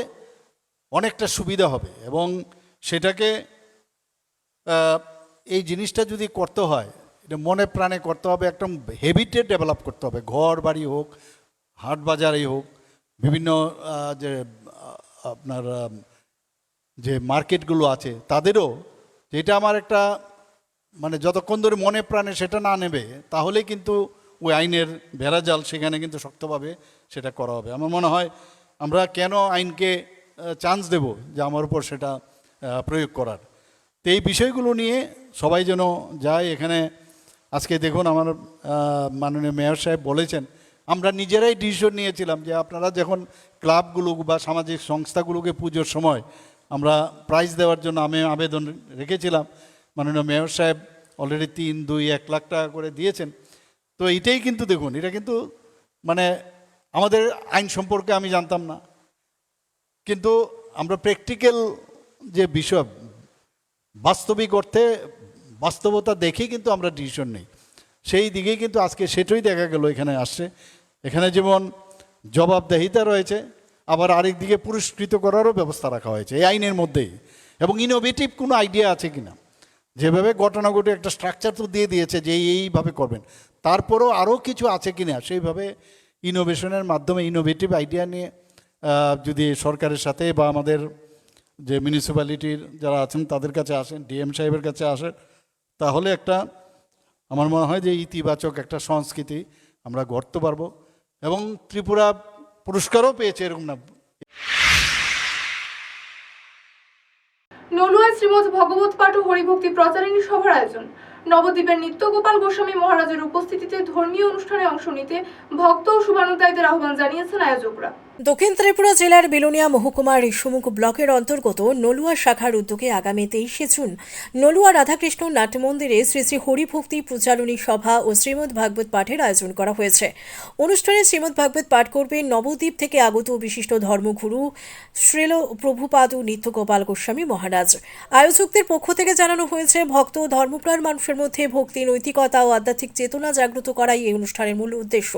অনেকটা সুবিধা হবে। এবং সেটাকে এই জিনিসটা যদি করতে হয়, এটা মনে প্রাণে করতে হবে, একদম হেবিটেট ডেভেলপ করতে হবে। ঘর বাড়ি হোক, হাট বাজারেই হোক, বিভিন্ন যে আপনার যে মার্কেটগুলো আছে তাদেরও, যেটা আমার একটা মানে যতক্ষণ ধরে মনে প্রাণে সেটা না নেবে তাহলে কিন্তু ওই আইনের বেড়াজাল সেখানে কিন্তু শক্তভাবে সেটা করা হবে। আমার মনে হয় আমরা কেন আইনকে চান্স দেব যে আমার উপর সেটা প্রয়োগ করার। তো এই বিষয়গুলো নিয়ে সবাই যেন যায়। এখানে আজকে দেখুন আমার মাননীয় মেয়র সাহেব বলেছেন, আমরা নিজেরাই ডিসিশন নিয়েছিলাম যে আপনারা যখন ক্লাবগুলো বা সামাজিক সংস্থাগুলোকে পুজোর সময় আমরা প্রাইজ দেওয়ার জন্য আমি আবেদন রেখেছিলাম। মাননীয় মেয়র সাহেব অলরেডি 3, 2, 1 লাখ টাকা করে দিয়েছেন। তো এটাই কিন্তু দেখুন, এটা কিন্তু মানে আমাদের আইন সম্পর্কে আমি জানতাম না, কিন্তু আমরা প্র্যাকটিক্যাল যে বিষয় বাস্তবিক অর্থে বাস্তবতা দেখেই কিন্তু আমরা ডিসিশন নিই। সেই দিকেই কিন্তু আজকে সেটাই দেখা গেল এখানে আসছে। এখানে যেমন জবাবদেহিতা রয়েছে, আবার আরেক দিকে পুরস্কৃত করারও ব্যবস্থা রাখা হয়েছে এই আইনের মধ্যেই। এবং ইনোভেটিভ কোনো আইডিয়া আছে কিনা, যেভাবে ঘটনা ঘটে একটা স্ট্রাকচার তো দিয়ে দিয়েছে যে এইভাবে করবেন, তারপরেও আরও কিছু আছে কিনা সেইভাবে ইনোভেশনের মাধ্যমে ইনোভেটিভ আইডিয়া নিয়ে যদি সরকারের সাথে বা আমাদের যে মিউনিসিপ্যালিটির যারা আছেন তাদের কাছে আসেন, ডিএম সাহেবের কাছে আসেন, তাহলে একটা আমার মনে হয় যে ইতিবাচক একটা সংস্কৃতি আমরা গড়তে পারবো। এবং ত্রিপুরা পুরস্কারও পেয়েছে এরকম না। নলুয়ায় শ্রীমদ ভগবত পাঠ ও হরিভক্তি প্রচারিণী সভার আয়োজন। নবদ্বীপের নিত্যগোপাল গোস্বামী মহারাজের উপস্থিতিতে ধর্মীয় অনুষ্ঠানে অংশ নিতে ভক্ত ও শুভানুধ্যায়ীদের আহ্বান জানিয়েছেন আয়োজকরা। দক্ষিণ ত্রিপুরা জেলার বিলোনিয়া মহকুমার ঋষিমুখ ব্লকের অন্তর্গত নলুয়া শাখার উদ্যোগে আগামী 23শে জুন নলুয়া রাধাকৃষ্ণ নাট্য মন্দিরে শ্রী শ্রী হরিভক্তি প্রচারণী সভা ও শ্রীমদ ভাগবত পাঠের আয়োজন করা হয়েছে। অনুষ্ঠানে শ্রীমদ ভাগবত পাঠ করবেন নবদ্বীপ থেকে আগত বিশিষ্ট ধর্মগুরু শ্রীল প্রভুপাদ নিত্যগোপাল গোস্বামী মহারাজ। আয়োজকদের পক্ষ থেকে জানানো হয়েছে, ভক্ত ও ধর্মপ্রাণ মানুষের মধ্যে ভক্তি, নৈতিকতা ও আধ্যাত্মিক চেতনা জাগ্রত করাই এই অনুষ্ঠানের মূল উদ্দেশ্য।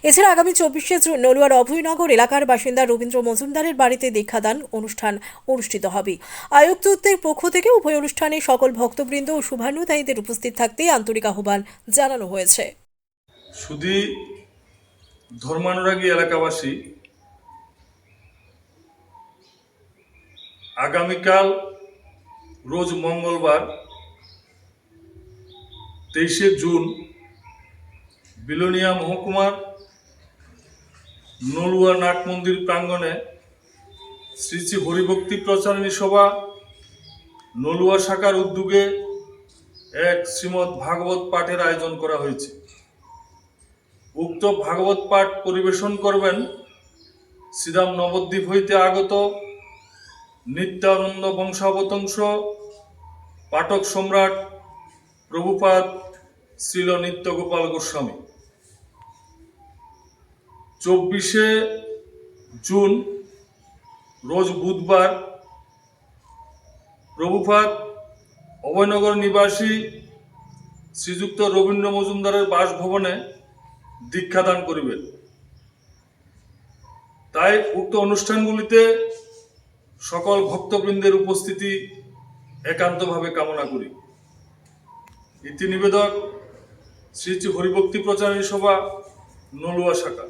এছাড়া আগামী 24শে জুন নলুয়ার অভয়নগর এলাকার বাসিন্দা রবীন্দ্র মজুমদারের বাড়িতে দীক্ষাদান অনুষ্ঠান অনুষ্ঠিত হবে। আয়োজকদের পক্ষ থেকে উভয় অনুষ্ঠানে সকল ভক্তবৃন্দ ও শুভানুধ্যায়ীদের উপস্থিত থাকতে আন্তরিক আহ্বান জানানো হয়েছে। শুধু ধর্মানুরাগী এলাকাবাসী আগামীকাল রোজ মঙ্গলবার 23শে জুন বিলোনিয়া মহকুমার নলুয়া নাট মন্দির প্রাঙ্গণে শ্রী শ্রী হরিভক্তি প্রচারিণী সভা নলুয়া শাখার উদ্যোগে এক শ্রীমৎ ভাগবত পাঠের আয়োজন করা হয়েছে। উক্ত ভাগবত পাঠ পরিবেশন করবেন শ্রীরাম নবদ্বীপ হইতে আগত নিত্যানন্দ বংশাবতংশ পাঠক সম্রাট প্রভুপাদ শ্রীল নিত্যগোপাল গোস্বামী। 24শে জুন রোজ বুধবার প্রভুপাদ অভয়নগর নিবাসী শ্রীযুক্ত রবীন্দ্র মজুমদারের বাসভবনে দীক্ষাদান করিবেন। তাই উক্ত অনুষ্ঠানগুলিতে সকল ভক্তবৃন্দের উপস্থিতি একান্তভাবে কামনা করি। ইতি নিবেদক শ্রী শ্রী হরিভক্তি প্রচারিণী সভা নলুয়া শাখা।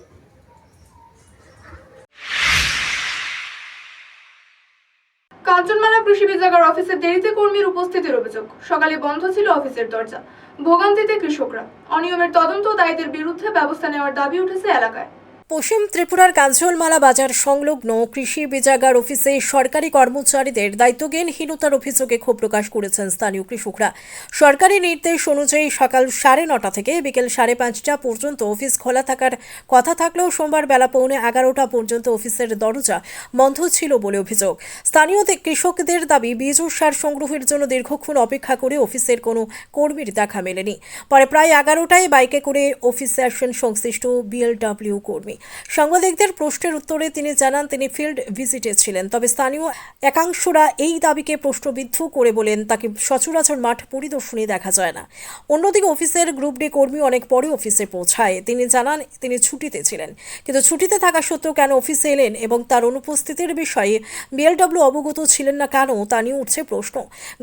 কাঞ্চনমালা কৃষি বিভাগের অফিসে দেরিতে কর্মীর উপস্থিতির অভিযোগ। সকালে বন্ধ ছিল অফিসের দরজা। ভোগান্তিতে কৃষকরা। অনিয়মের তদন্ত ও দায়ীদের বিরুদ্ধে ব্যবস্থা নেওয়ার দাবি উঠেছে এলাকায়। পশ্চিম ত্রিপুরার কাঞ্চনমালা বাজার সংলগ্ন কৃষি বিভাগের অফিসে সরকারি কর্মচারীদের দায়িত্বজ্ঞানহীনতার অভিযোগে ক্ষোভ প্রকাশ করেছেন স্থানীয় কৃষকরা। সরকারি নির্দেশ অনুযায়ী সকাল 9:30 থেকে বিকেল 5:30 পর্যন্ত অফিস খোলা থাকার কথা থাকলেও সোমবার বেলা 11:15 পর্যন্ত অফিসের দরজা বন্ধ ছিল বলে অভিযোগ। স্থানীয় কৃষকদের দাবি বীজ ও সার সংগ্রহের জন্য দীর্ঘক্ষণ অপেক্ষা করে অফিসের কোনো কর্মীর দেখা মেলেনি। পরে প্রায় 11টায় বাইকে করে অফিসে আসেন সংশ্লিষ্ট বিএলডব্লিউ কর্মী। সাংবাদিকদের প্রশ্নের উত্তরে তিনি জানান তিনি ফিল্ড ভিজিটে ছিলেন, তবে স্থানীয় একাংশরা এই দাবিকে প্রশ্নবিদ্ধ করে বলেন তাকে সচরাচর মাঠ পরিদর্শনে দেখা যায় না। অন্যদিকে অফিসের গ্রুপ ডি কর্মী অনেক পরে অফিসে পৌঁছায়। তিনি জানান তিনি ছুটিতে ছিলেন, কিন্তু ছুটিতে থাকা সত্ত্বেও কেন অফিসে এলেন এবং তার অনুপস্থিতির বিষয়ে বিএলডব্লিউ অবগত ছিলেন না কেন তা নিয়ে উঠছে প্রশ্ন।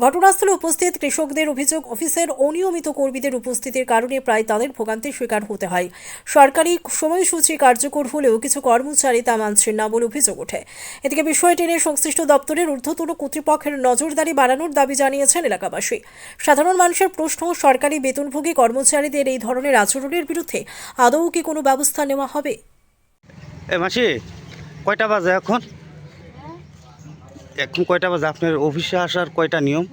ঘটনাস্থলে উপস্থিত কৃষকদের অভিযোগ, অফিসের অনিয়মিত কর্মীদের উপস্থিতির কারণে প্রায় তাদের ভোগান্তির শিকার হতে হয়। সরকারি সময়সূচি কার্যকর হলেও কিছু কর্মচারী তা মানছেন না বলে অভিযোগ ওঠে। এদিকে বিষয়টি নিয়ে সংশ্লিষ্ট দপ্তরের ঊর্ধ্বতন কর্তৃপক্ষের নজরদারি বাড়ানোর দাবি জানিয়েছেন এলাকাবাসী। সাধারণ মানুষের প্রশ্ন, সরকারি বেতনভোগী কর্মচারীদের এই ধরনের আচরণের বিরুদ্ধে আদৌ কি কোনো ব্যবস্থা নেওয়া হবে? মাসি কয়টা বাজে এখন? এখন কয়টা বাজে? আপনার অফিসে আসার কয়টা নিয়ম?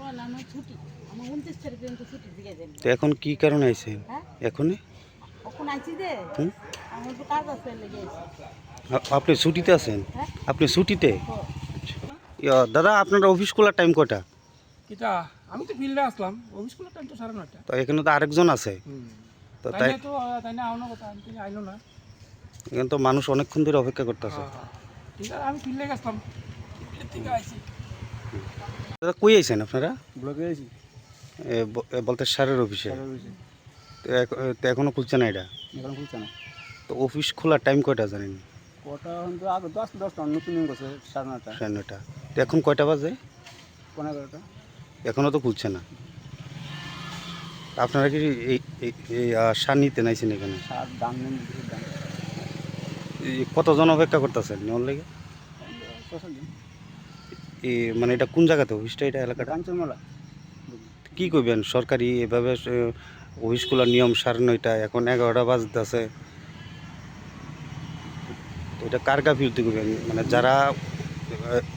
তো এখন কি কারণে আইছেন? এখনই আপনি ছুটিতে আছেন? আপনি ছুটিতে? দাদা আপনার অফিস খোলার টাইম কয়টা? আমি তো ফিল্ডে আসলাম, অফিস খোলার টাইম তো 9:30। তো এখানে তো আরেকজন আছে, তো তাই না আউনো কথা তিনি আইলো না। এখানে তো মানুষ অনেকক্ষণ ধরে অপেক্ষা করতেছে। ঠিক আছে, আমি ফিল্ডে গেছিলাম, ফিল্ড থেকে আইছি। দাদা কই আইছেন আপনারা? ব্লকে আইছি। বলতে সারের অফিসে? তো এখনো খুলছে না? এটা এখন খুলছে না। তো অফিস খোলার টাইম কয়টা জানেন? কটা তো আগে 10টা নতুন নিয়ম করছে 9:30। 9:30। তো এখন কয়টা বাজে? 11টা। এখনো তো খুলছে না। আপনারা কি এই সার নিতে নাইছেন এখানে? সার দাম নেন, কতজন অপেক্ষা করতেছেন নেওয়ার লেগে? মানে এটা কোন জায়গাতে অফিসটা? এটা এলাকাটা কাঞ্চনমালা। কি করবেন? সরকারি এভাবে অফিস খোলার নিয়ম 9:30, এখন 11টা বাজতেছে। এটা কার গাফিলতি করবেন? মানে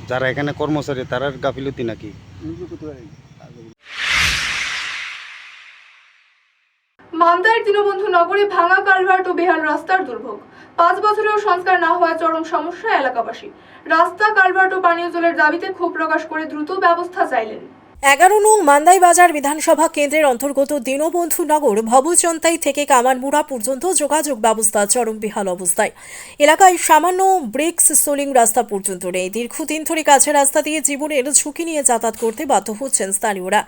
যারা এখানে কর্মচারী তারার গাফিলতি নাকি? মান্দার দীনবন্ধু নগরে ভাঙা কালভার্ট ও বেহাল রাস্তার দুর্ভোগ। 5 বছরেও সংস্কার না হওয়ায় চরম সমস্যা এলাকাবাসী। রাস্তা, কালভার্ট ও পানীয় জলের দাবিতে ক্ষোভ প্রকাশ করে দ্রুত ব্যবস্থা চাইলেন। 11 নং মান্দাইবাজার বিধানসভা কেন্দ্রের অন্তর্গত দীনবন্ধু নগর ভবুচন্তাই থেকে কামারমুড়া পর্যন্ত যোগাযোগ ব্যবস্থা চরম বেহাল অবস্থায়। এলাকায় সামান্য ব্রেকস সোলিং রাস্তা পর্যন্ত নেই। দীর্ঘদিন ধরে কাছের রাস্তা দিয়ে জীবনের ঝুঁকি নিয়ে যাতায়াত করতে বাধ্য হচ্ছেন স্থানীয়রা।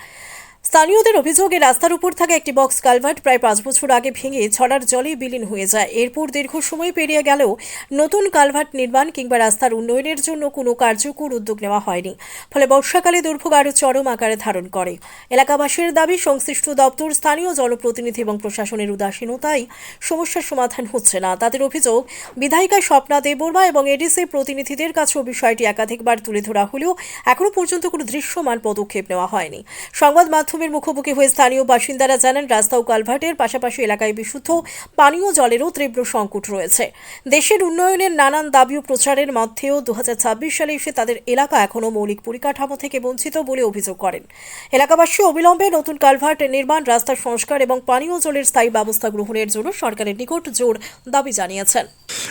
স্থানীয়দের অভিযোগে রাস্তার উপর থাকা একটি বক্স কালভার্ট প্রায় 5 বছর আগে ভেঙে ছড়ার জলে বিলীন হয়ে যায়। এরপর দীর্ঘ সময় পেরিয়ে গেলেও নতুন কালভার্ট নির্মাণ কিংবা রাস্তার উন্নয়নের জন্য কোনো কার্যকর উদ্যোগ নেওয়া হয়নি। ফলে বর্ষাকালে দুর্ভোগ আরও চরম আকারে ধারণ করে। এলাকাবাসীর দাবি, সংশ্লিষ্ট দপ্তর, স্থানীয় জনপ্রতিনিধি এবং প্রশাসনের উদাসীনতায় সমস্যার সমাধান হচ্ছে না। তাদের অভিযোগ, বিধায়িকা স্বপ্না দেববর্মা এবং এডিসি প্রতিনিধিদের কাছেও বিষয়টি একাধিকবার তুলে ধরা হলেও এখনও পর্যন্ত কোনো দৃশ্যমান পদক্ষেপ নেওয়া হয়নি। সংবাদ মাধ্যম গণমাধ্যমের মুখোমুখি হয়ে স্থানীয় বাসিন্দারা জানান, রাস্তা ও কালভার্টের পাশাপাশি এলাকায় বিশুদ্ধ পানীয় জলেরও তীব্র সংকট রয়েছে। দেশের উন্নয়নের নানান দাবি ও প্রচারের মধ্যেও 2026 সালে এসে তাদের এলাকা এখনও মৌলিক পরিকাঠামো থেকে বঞ্চিত বলে অভিযোগ করেন এলাকাবাসী। অবিলম্বে নতুন কালভার্ট নির্মাণ, রাস্তা সংস্কার এবং পানীয় জলের স্থায়ী ব্যবস্থা গ্রহণের জন্য সরকারের নিকট জোর দাবি জানিয়েছেন।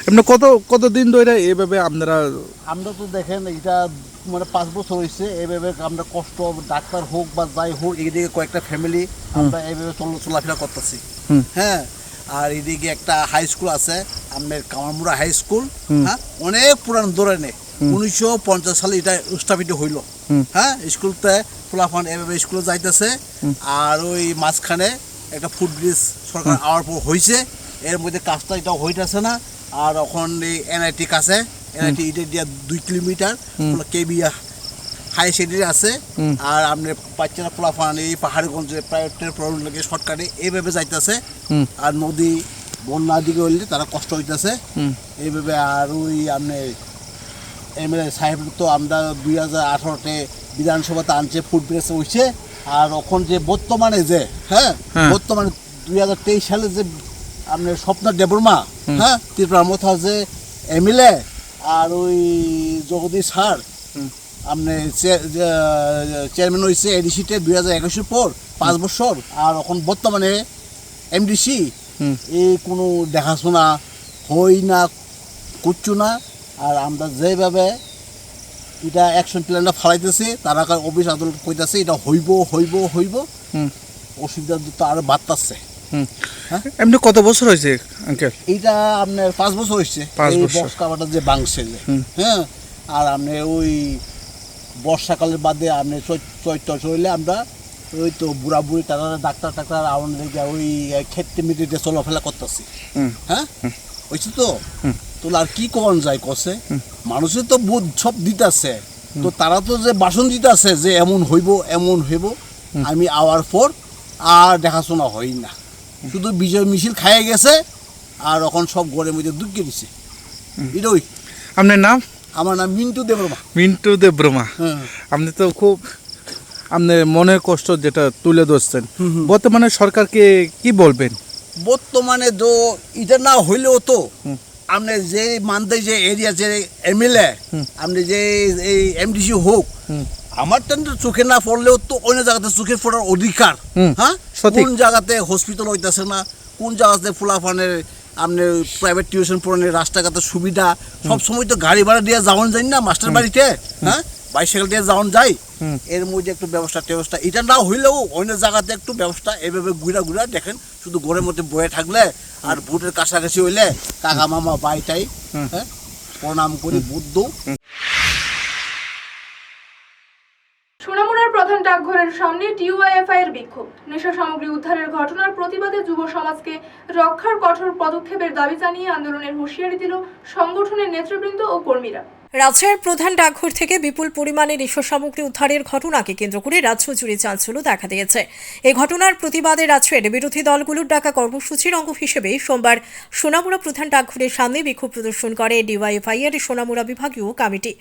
এমনি কতদিন ধরে এভাবে আপনারা? আমরা তো দেখেন এটা মানে 5 বছর হয়েছে এইভাবে আমরা কষ্ট, ডাক্তার হোক বা যাই হোক, এইদিকে কয়েকটা ফ্যামিলি আমরা এইভাবে চলাফেরা করতেছি। হ্যাঁ, আর এদিকে একটা হাই স্কুল আছে, আমাদের কামারমুড়া হাই স্কুল। হ্যাঁ, অনেক পুরান ধরনের 1950 সালে এটা স্থাপিত হইল। হ্যাঁ, স্কুলতে ফুলাফান এভাবে স্কুলে যাইতেছে। আর ওই মাঝখানে একটা ফুটব্রিজ সরকার আওয়ার পর হয়েছে, এর মধ্যে কাজটা এটা হইতেছে না। আর এখন এই এনআইটি কাছে, এনআইটি এটা দিয়া 2 কিলোমিটার কেবি হাই সেকেন্ডারি আছে। আর আপনার বাচ্চারা ফুলাফান এই পাহাড়গঞ্জে প্রাইভেটের প্রবলেম লাগে, শর্টকাটে এইভাবে যাইতেছে। আর নদী বন্যা দিকে হইলে তারা কষ্ট হইতেছে এইভাবে। আর ওই আপনার এমএলএ সাহেব তো আমরা 2018-তে বিধানসভাতে আনছে, ফুটব্রিজ হয়েছে। আর এখন যে বর্তমানে যে বর্তমানে 2023 সালে যে আপনার স্বপ্ন দেববর্মা, হ্যাঁ, ত্রিপুরার মতো যে এমএলএ আর ওই জগদীশ স্যার আপনি চেয়ারম্যান হয়েছে এডিসিতে 2021 পর 5 বছর। আর এখন বর্তমানে এমডিসি এই কোনো দেখাশোনা হই না, করছো না। আর আমরা যেভাবে এটা অ্যাকশন প্ল্যানটা ফলাইতেছি, তারা অফিস আদালত কইতেছে এটা হইব, অসুবিধা তো আরো বাড়তেছে। এমনি কত বছর হয়েছে আঙ্কেল? এইটা আপনার 5 বছর হয়েছে, এই বক্স কাভারটা যে বাংছে। হ্যাঁ, আর আপনি ওই বর্ষাকালের বাদে আপনি চৈত্র চললে আমরা ওই তো বুড়া বুড়ি তারা ডাক্তার আমাদের ওই ক্ষেত্রে মিটিতে চলাফেরা করতেছি। হ্যাঁ, হয়েছে তো আর কি কখন যায় কষে, মানুষের তো বোধ সব দিতেছে, তো তারা তো যে বাসন দিতেছে যে এমন হইব, আমি আওয়ার পর আর দেখাশোনা হই না, শুধু বিজয় মিছিল খাইয়ে গেছে। আর এখন সব ঘরের মধ্যে ঢুকিয়ে দিছে। এটাই। আপনার নাম? আমার নাম মিন্টু দেববর্মা। মিন্টু দেববর্মা। আপনি তো খুব আপনার মনের কষ্ট যেটা তুলে ধরছেন, বর্তমানে সরকারকে কি বলবেন? বর্তমানে তো এটা না হইলেও তো আপনি যে মানতে যে এরিয়া যে এমএলএ, আপনি যে এই এমডিসি হোক, আমার তো চোখে না পড়লেও তো অন্য জায়গাতে চোখে পড়ার অধিকার। হ্যাঁ, কোন জায়গাতে হসপিটাল হইতেছে না, কোন জায়গাতে ফুলাফানের আপনি প্রাইভেট টিউশন পড়ানোর রাস্তাঘাটের সুবিধা, সব সময় তো গাড়ি ভাড়া দিয়ে যাওয়ান যায় না মাস্টার বাড়িতে। হ্যাঁ, বাইসাইকেল দিয়ে যাওয়ান যায়। এর মধ্যে একটু ব্যবস্থা এটা না হইলেও অন্য জায়গাতে একটু ব্যবস্থা এভাবে ঘুরা দেখেন, শুধু ঘরের মধ্যে বয়ে থাকলে আর ভোটের কাছাকাছি হইলে কাকা মামা বাইটাই প্রণাম করি বুদ্ধ। সোনামুড়ার প্রধান ডাকঘরের সামনে ডিওয়াইএফআই এর বিক্ষোভ। নেশা সামগ্রী উদ্ধারের ঘটনার প্রতিবাদে যুব সমাজকে রক্ষার কঠোর পদক্ষেপের দাবি জানিয়ে আন্দোলনের হুঁশিয়ারি দিল সংগঠনের নেতৃবৃন্দ ও কর্মীরা। রাজ্যের প্রধান ডাকঘর থেকে বিপুল পরিমাণে নেশা সামগ্রী উদ্ধারের ঘটনাকে কেন্দ্র করে রাজ্য জুড়ে চাঞ্চল্য দেখা দিয়েছে। এই ঘটনার প্রতিবাদে রাজ্যের বিরোধী দলগুলোর ডাকা কর্মসূচির অঙ্গ হিসেবে সোমবার সোনামুড়া প্রধান ডাকঘরের সামনে বিক্ষোভ প্রদর্শন করে ডিওয়াইএফআই এর সোনামুড়া বিভাগীয় কমিটি।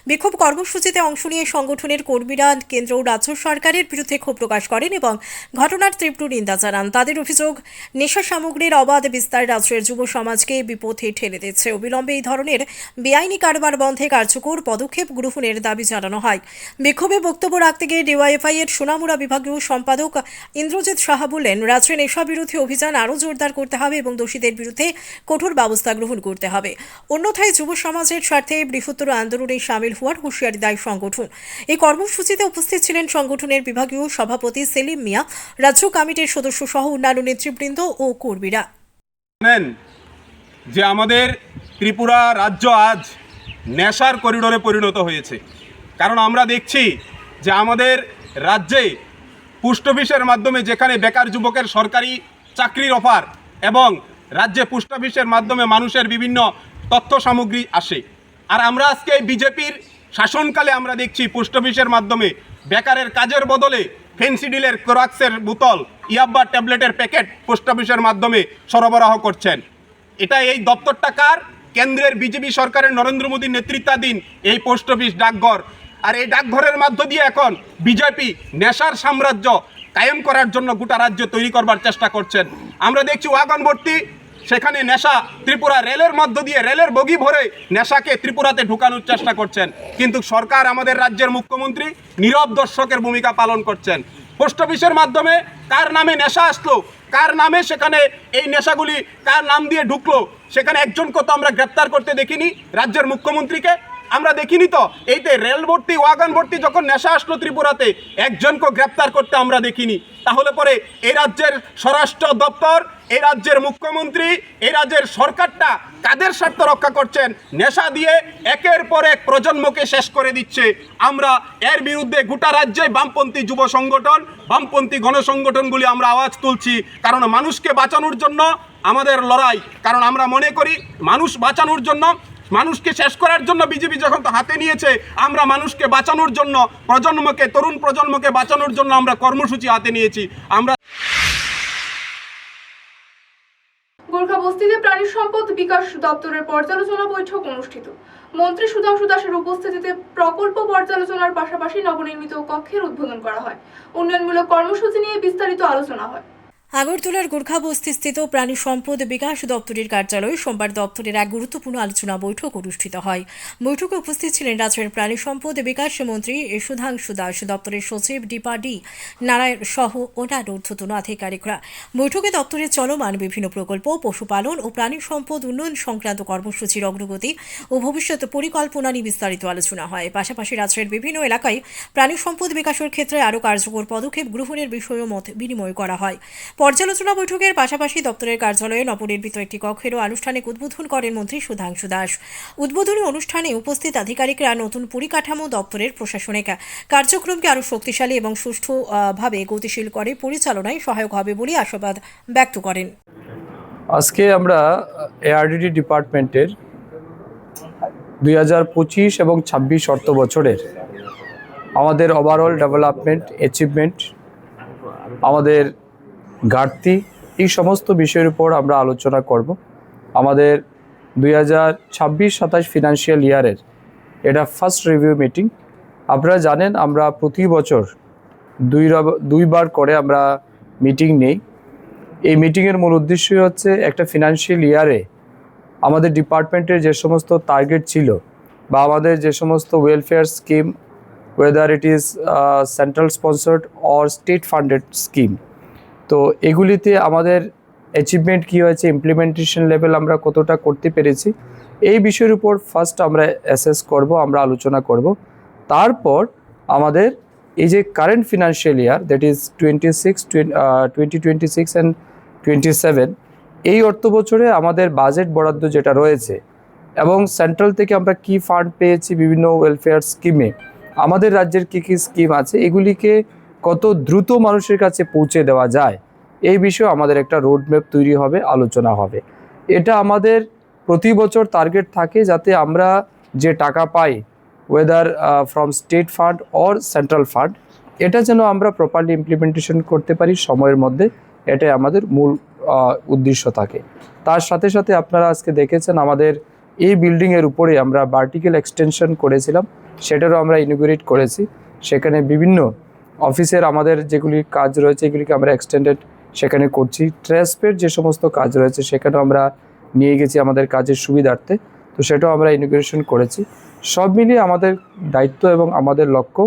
বিক্ষোভ কর্মসূচিতে অংশ নিয়ে সংগঠনের কর্মীরা কেন্দ্র ও রাজ্য সরকারের বিরুদ্ধে ক্ষোভ প্রকাশ করেন এবং ঘটনার তীব্র নিন্দা জানান। তাদের অভিযোগ, নেশা সামগ্রীর অবাধ বিস্তার রাজ্যের যুব সমাজকে বিপথে ঠেলে দিচ্ছে। অবিলম্বে এই ধরনের বেআইনি কারবার বন্ধে কার্যকর পদক্ষেপ গ্রহণের দাবি জানানো হয়। বিক্ষোভে বক্তব্য রাখতে গিয়ে ডিওয়াইএফআই এর সোনামুড়া বিভাগীয় সম্পাদক ইন্দ্রজিৎ সাহা বলেন, রাজ্যে নেশা বিরোধী অভিযান আরও জোরদার করতে হবে এবং দোষীদের বিরুদ্ধে কঠোর ব্যবস্থা গ্রহণ করতে হবে। অন্যথায় যুব সমাজের স্বার্থে বৃহত্তর আন্দোলনে সামিল হওয়ার হুঁশিয়ারি দেয় সংগঠন। এই কর্মসূচিতে উপস্থিত ছিলেন সংগঠনের বিভাগীয় সভাপতি সেলিম মিয়া, রাজ্য কমিটির সদস্য সহ অন্যান্য নেতৃবৃন্দ ও কর্মীরা। জানেন যে আমাদের ত্রিপুরা রাজ্য আজ নেশার করিডোরে পরিণত হয়েছে, কারণ আমরা দেখছি যে আমাদের রাজ্যে পোস্ট অফিসের মাধ্যমে যেখানে বেকার যুবকের সরকারি চাকরির অফার এবং রাজ্যে পোস্ট অফিসের মাধ্যমে মানুষের বিভিন্ন তথ্য সামগ্রী আসে, আর আমরা আজকে বিজেপির শাসনকালে আমরা দেখছি পোস্ট অফিসের মাধ্যমে বেকারের কাজের বদলে ফেন্সিডিলের ক্রক্সের বোতল, ইয়াব্বা ট্যাবলেটের প্যাকেট পোস্ট অফিসের মাধ্যমে সরবরাহ করছেন। এটা এই দপ্তরটা কার? কেন্দ্রের বিজেপি সরকারের নরেন্দ্র মোদীর নেতৃত্বাধীন এই পোস্ট অফিস ডাকঘর। আর এই ডাকঘরের মধ্য দিয়ে এখন বিজেপি নেশার সাম্রাজ্য কায়েম করার জন্য গোটা রাজ্য তৈরি করবার চেষ্টা করছেন। আমরা দেখছি ওয়াগনবর্তী, সেখানে নেশা ত্রিপুরা রেলের মধ্য দিয়ে রেলের বগি ভরে নেশাকে ত্রিপুরাতে ঢুকানোর চেষ্টা করছেন, কিন্তু সরকার, আমাদের রাজ্যের মুখ্যমন্ত্রী নীরব দর্শকের ভূমিকা পালন করছেন। পোস্ট অফিসের মাধ্যমে কার নামে নেশা আসলো, কার নামে সেখানে এই নেশাগুলি কার নাম দিয়ে ঢুকলো, সেখানে একজনকে তো আমরা গ্রেপ্তার করতে দেখিনি। রাজ্যের মুখ্যমন্ত্রীকে আমরা দেখিনি তো। এইতে রেল ভর্তি, ওয়াগন ভর্তি যখন নেশা আসলো ত্রিপুরাতে, একজনকে গ্রেপ্তার করতে আমরা দেখিনি। তাহলে পরে এই রাজ্যের স্বরাষ্ট্র দপ্তর, এই রাজ্যের মুখ্যমন্ত্রী, এই রাজ্যের সরকারটা কাদের স্বার্থ রক্ষা করছেন? নেশা দিয়ে একের পর এক প্রজন্মকে শেষ করে দিচ্ছে। আমরা এর বিরুদ্ধে গোটা রাজ্যে বামপন্থী যুব সংগঠন, বামপন্থী গণসংগঠনগুলি আমরা আওয়াজ তুলছি, কারণ মানুষকে বাঁচানোর জন্য আমাদের লড়াই। কারণ আমরা মনে করি মানুষ বাঁচানোর জন্য, মানুষকে শেষ করার জন্য বিজেপি যখন হাতে নিয়েছে, আমরা মানুষকে বাঁচানোর জন্য, প্রজন্মকে, তরুণ প্রজন্মকে বাঁচানোর জন্য আমরা কর্মসূচি হাতে নিয়েছি। আমরা গোর্খা বস্তিতে প্রাণী সম্পদ বিকাশ দপ্তরের পর্যালোচনা বৈঠক অনুষ্ঠিত। মন্ত্রী সুধাংশু দাসের উপস্থিতিতে প্রকল্প পর্যালোচনার পাশাপাশি নবনির্মিত কক্ষের উদ্বোধন করা হয়। উন্নয়নমূলক কর্মসূচি নিয়ে বিস্তারিত আলোচনা হয়। আগরতলার গোর্খা বস্তিস্থিত প্রাণী সম্পদ বিকাশ দপ্তরের কার্যালয়ে সোমবার দপ্তরের এক গুরুত্বপূর্ণ আলোচনা বৈঠক অনুষ্ঠিত হয়। বৈঠকে উপস্থিত ছিলেন রাজ্যের প্রাণী সম্পদ বিকাশ মন্ত্রী সুধাংশু দাস, দপ্তরের সচিব দীপা ডি নারায়ণ সহ অন্যান্য ঊর্ধ্বতন আধিকারিকরা। বৈঠকে দপ্তরের চলমান বিভিন্ন প্রকল্প, পশুপালন ও প্রাণী সম্পদ উন্নয়ন সংক্রান্ত কর্মসূচির অগ্রগতি ও ভবিষ্যৎ পরিকল্পনা নিয়ে বিস্তারিত আলোচনা হয়। পাশাপাশি রাজ্যের বিভিন্ন এলাকায় প্রাণী সম্পদ বিকাশের ক্ষেত্রে আরও কার্যকর পদক্ষেপ গ্রহণের বিষয়েও মত বিনিময় করা হয়। পর্যালোচনা বৈঠকের পাশাপাশি দপ্তরের কার্যালয়ে নবনির্মিত একটি কক্ষেরও আনুষ্ঠানিক উদ্বোধন করেন মন্ত্রী সুধাংশু দাস। উদ্বোধনী অনুষ্ঠানে উপস্থিত আধিকারিকরা নতুন পরিকাঠামো দপ্তরের প্রশাসনিক কার্যক্রমকে আরও শক্তিশালী এবং সুষ্ঠুভাবে গতিশীল করে পরিচালনায় সহায়ক হবে বলে আশাবাদ ব্যক্ত করেন। আজকে আমরা এআরডিডি ডিপার্টমেন্টের 2025 এবং 26 অর্থ বছরের আমাদের ওভারঅল ডেভেলপমেন্ট, অ্যাচিভমেন্ট, আমাদের ঘাটতি, এই সমস্ত বিষয়ের উপর আমরা আলোচনা করব। আমাদের 2026-27 ফিনান্সিয়াল ইয়ারের এটা ফার্স্ট রিভিউ মিটিং। আপনারা জানেন আমরা প্রতি বছর দুইবার করে আমরা মিটিং নেই। এই মিটিংয়ের মূল উদ্দেশ্যই হচ্ছে একটা ফিনান্সিয়াল ইয়ারে আমাদের ডিপার্টমেন্টের যে সমস্ত টার্গেট ছিল বা আমাদের যে সমস্ত welfare scheme, weather it is central sponsored or state funded scheme, তো এগুলিতে আমাদের অ্যাচিভমেন্ট কী হয়েছে, ইমপ্লিমেন্টেশন লেভেল আমরা কতটা করতে পেরেছি, এই বিষয়ের উপর ফার্স্ট আমরা অ্যাসেস করব, আমরা আলোচনা করব। তারপর আমাদের এই যে current financial year, that is 2026 and 27, এই অর্থ বছরে আমাদের বাজেট বরাদ্দ যেটা রয়েছে এবং সেন্ট্রাল থেকে আমরা কি ফান্ড পেয়েছি বিভিন্ন ওয়েলফেয়ার স্কিমে, আমাদের রাজ্যের কী কী স্কিম আছে, এগুলিকে কত দ্রুত মানুষের কাছে পৌঁছে দেওয়া যায়, এই বিষয়ে আমাদের একটা রোডম্যাপ তৈরি হবে, আলোচনা হবে। এটা আমাদের প্রতি বছর টার্গেট থাকে যাতে আমরা যে টাকা পাই, whether from state fund or central fund, এটা যেন আমরা প্রপারলি ইমপ্লিমেন্টেশন করতে পারি সময়ের মধ্যে, এটাই আমাদের মূল উদ্দেশ্য থাকে। তার সাথে সাথে আপনারা আজকে দেখেছেন আমাদের এই বিল্ডিংয়ের উপরে আমরা ভার্টিক্যাল এক্সটেনশন করেছিলাম, সেটারও আমরা ইনোগ্রেট করেছি। সেখানে বিভিন্ন অফিসের আমাদের যেগুলি কাজ রয়েছে এগুলিকে আমরা এক্সটেন্ডেড সেখানে করছি। ট্রান্সপোর্ট যে সমস্ত কাজ রয়েছে সেখানেও আমরা নিয়ে গেছি আমাদের কাজের সুবিধার্থে, তো সেটাও আমরা ইনোগ্রেশন করেছি। সব মিলিয়ে আমাদের দায়িত্ব এবং আমাদের লক্ষ্য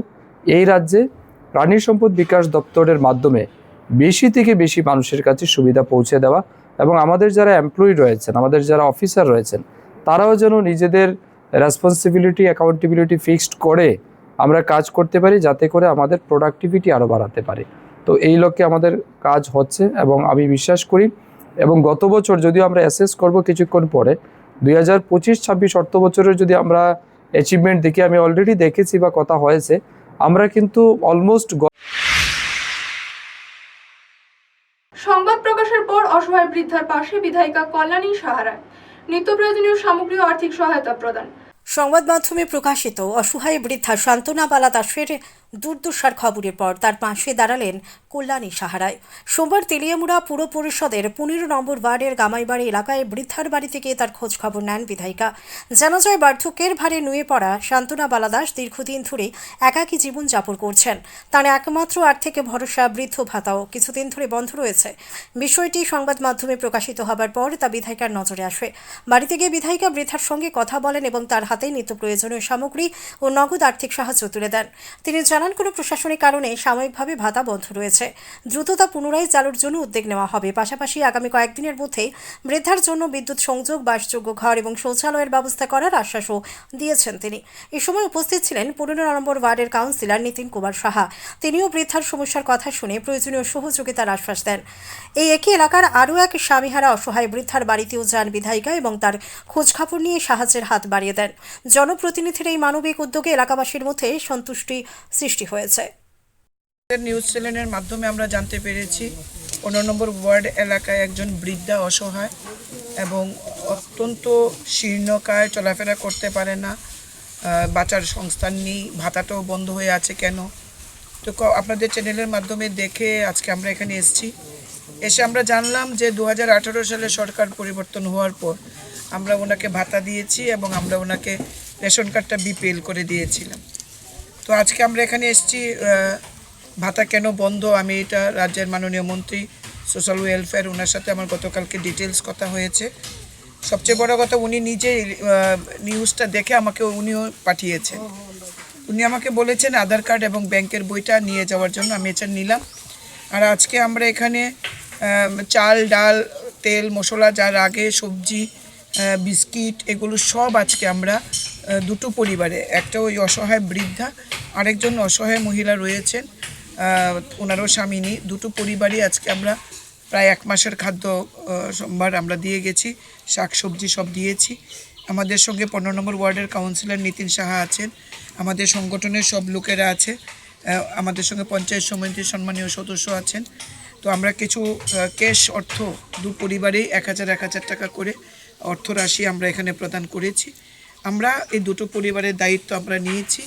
এই রাজ্যে প্রাণী সম্পদ বিকাশ দপ্তরের মাধ্যমে বেশি থেকে বেশি মানুষের কাছে সুবিধা পৌঁছে দেওয়া এবং আমাদের যারা এমপ্লয়ি রয়েছেন, আমাদের যারা অফিসার রয়েছেন, তারাও যেন নিজেদের রেসপন্সিবিলিটি, অ্যাকাউন্টেবিলিটি ফিক্সড করে আমরা কাজ করতে পারি, যাতে করে আমাদের প্রোডাক্টিভিটি আরও বাড়াতে পারে। তো এই লক্ষ্যে আমাদের কাজ হচ্ছে এবং আমি বিশ্বাস করি, এবং গত বছর যদিও আমরা অ্যাসেস করব কিছুক্ষণ পরে, 2025-26 অর্থ বছরের যদি আমরা অ্যাচিভমেন্ট দেখি, আমি অলরেডি দেখেছি বা কথা হয়েছে, আমরা কিন্তু অলমোস্ট। সংবাদ প্রকাশের পর অসহায় বৃদ্ধার পাশে বিধায়িকা কল্যাণী সাহারা, নিত্য প্রয়োজনীয় সামগ্রী ও আর্থিক সহায়তা প্রদান। সংবাদ মাধ্যমে প্রকাশিত অসহায় বৃদ্ধা সান্ত্বনা বালা দাসের দুর্দশার খবরের পর তার পাশে দাঁড়ালেন কল্যাণী সাহারায়। সোমবার তেলিয়ামুড়া পুর পরিষদের 15 নম্বর ওয়ার্ডের গামাইবাড়ি এলাকায় বৃদ্ধার বাড়ি থেকে তার খোঁজ খবর নেন বিধায়িকা। জানা যায়, বার্ধক্যের ভারে নুয়ে পড়া শান্তনা বালাদাস দীর্ঘদিন ধরে একাকী জীবনযাপন করছেন। তার একমাত্র আর্থিক ভরসা বৃদ্ধ ভাতাও কিছুদিন ধরে বন্ধ রয়েছে। বিষয়টি সংবাদ মাধ্যমে প্রকাশিত হবার পর তা বিধায়িকার নজরে আসে। বাড়িতে গিয়ে বিধায়িকা বৃদ্ধার সঙ্গে কথা বলেন এবং তার হাতে নিত্য প্রয়োজনীয় সামগ্রী ও নগদ আর্থিক সাহায্য তুলে দেন। তিনি জানান, কোনো প্রশাসনিক কারণে সাময়িকভাবে ভাতা বন্ধ রয়েছে, দ্রুত তা পুনরায় চালুর জন্য উদ্যোগ নেওয়া হবে। পাশাপাশি আগামী কয়েকদিনের মধ্যে বৃদ্ধার জন্য বিদ্যুৎ সংযোগ, বাসযোগ্য ঘর এবং শৌচালয়ের ব্যবস্থা করার আশ্বাসও দিয়েছেন তিনি। এ সময় উপস্থিত ছিলেন 15 নম্বর ওয়ার্ডের কাউন্সিলর নিতিন কুমার সাহা। তিনিও বৃদ্ধার সমস্যার কথা শুনে প্রয়োজনীয় সহযোগিতার আশ্বাস দেন। এই একই এলাকার আরও এক স্বামীহারা অসহায় বৃদ্ধার বাড়িতেও যান বিধায়িকা এবং তার খোঁজখবর নিয়ে সাহায্যের হাত বাড়িয়ে দেন। জনপ্রতিনিধির এই মানবিক উদ্যোগে এলাকাবাসীর মধ্যে সন্তুষ্টি সৃষ্টি হয়েছে। নিউজ চ্যানেলের মাধ্যমে আমরা জানতে পেরেছি 15 নম্বর ওয়ার্ড এলাকায় একজন বৃদ্ধা অসহায় এবং অত্যন্ত শীর্ণকায়, চলাফেরা করতে পারে না, বাঁচার সংস্থান নেই, ভাতাটাও বন্ধ হয়ে আছে কেন। তো আপনাদের চ্যানেলের মাধ্যমে দেখে আজকে আমরা এখানে এসে আমরা জানলাম যে 2018 সালে সরকার পরিবর্তন হওয়ার পর আমরা ওনাকে ভাতা দিয়েছি এবং আমরা ওনাকে রেশন কার্ডটা বিপিএল করে দিয়েছিলাম। তো আজকে আমরা এখানে এসেছি, ভাতা কেন বন্ধ, আমি এটা রাজ্যের মাননীয় মন্ত্রী সোশ্যাল ওয়েলফেয়ার, ওনার সাথে আমার গতকালকে ডিটেলস কথা হয়েছে। সবচেয়ে বড় কথা, উনি নিজে নিউজটা দেখে আমাকে উনিও পাঠিয়েছেন। উনি আমাকে বলেছেন আধার কার্ড এবং ব্যাংকের বইটা নিয়ে যাওয়ার জন্য, আমি এটা নিলাম। আর আজকে আমরা এখানে চাল, ডাল, তেল, মশলা, যার আগে সবজি, বিস্কিট, এগুলো সব আজকে আমরা দুটো পরিবারে, একটা ওই অসহায় বৃদ্ধা, আরেকজন অসহায় মহিলা রয়েছেন, ওনারও স্বামী নেই, দুটো পরিবারই আজকে আমরা প্রায় 1 মাসের খাদ্য সোমবার আমরা দিয়ে গেছি, শাকসবজি সব দিয়েছি। আমাদের সঙ্গে 15 নম্বর ওয়ার্ডের কাউন্সিলর নিতিন সাহা আছেন, আমাদের সংগঠনের সব লোকেরা আছে, আমাদের সঙ্গে পঞ্চায়েত সমিতির সম্মানীয় সদস্য আছেন। তো আমরা কিছু ক্যাশ অর্থ দু পরিবারেই 1000 টাকা করে অর্থ রাশি আমরা এখানে প্রদান করেছি। আমরা এই দুটো পরিবারের দায়িত্ব আমরা নিয়েছি।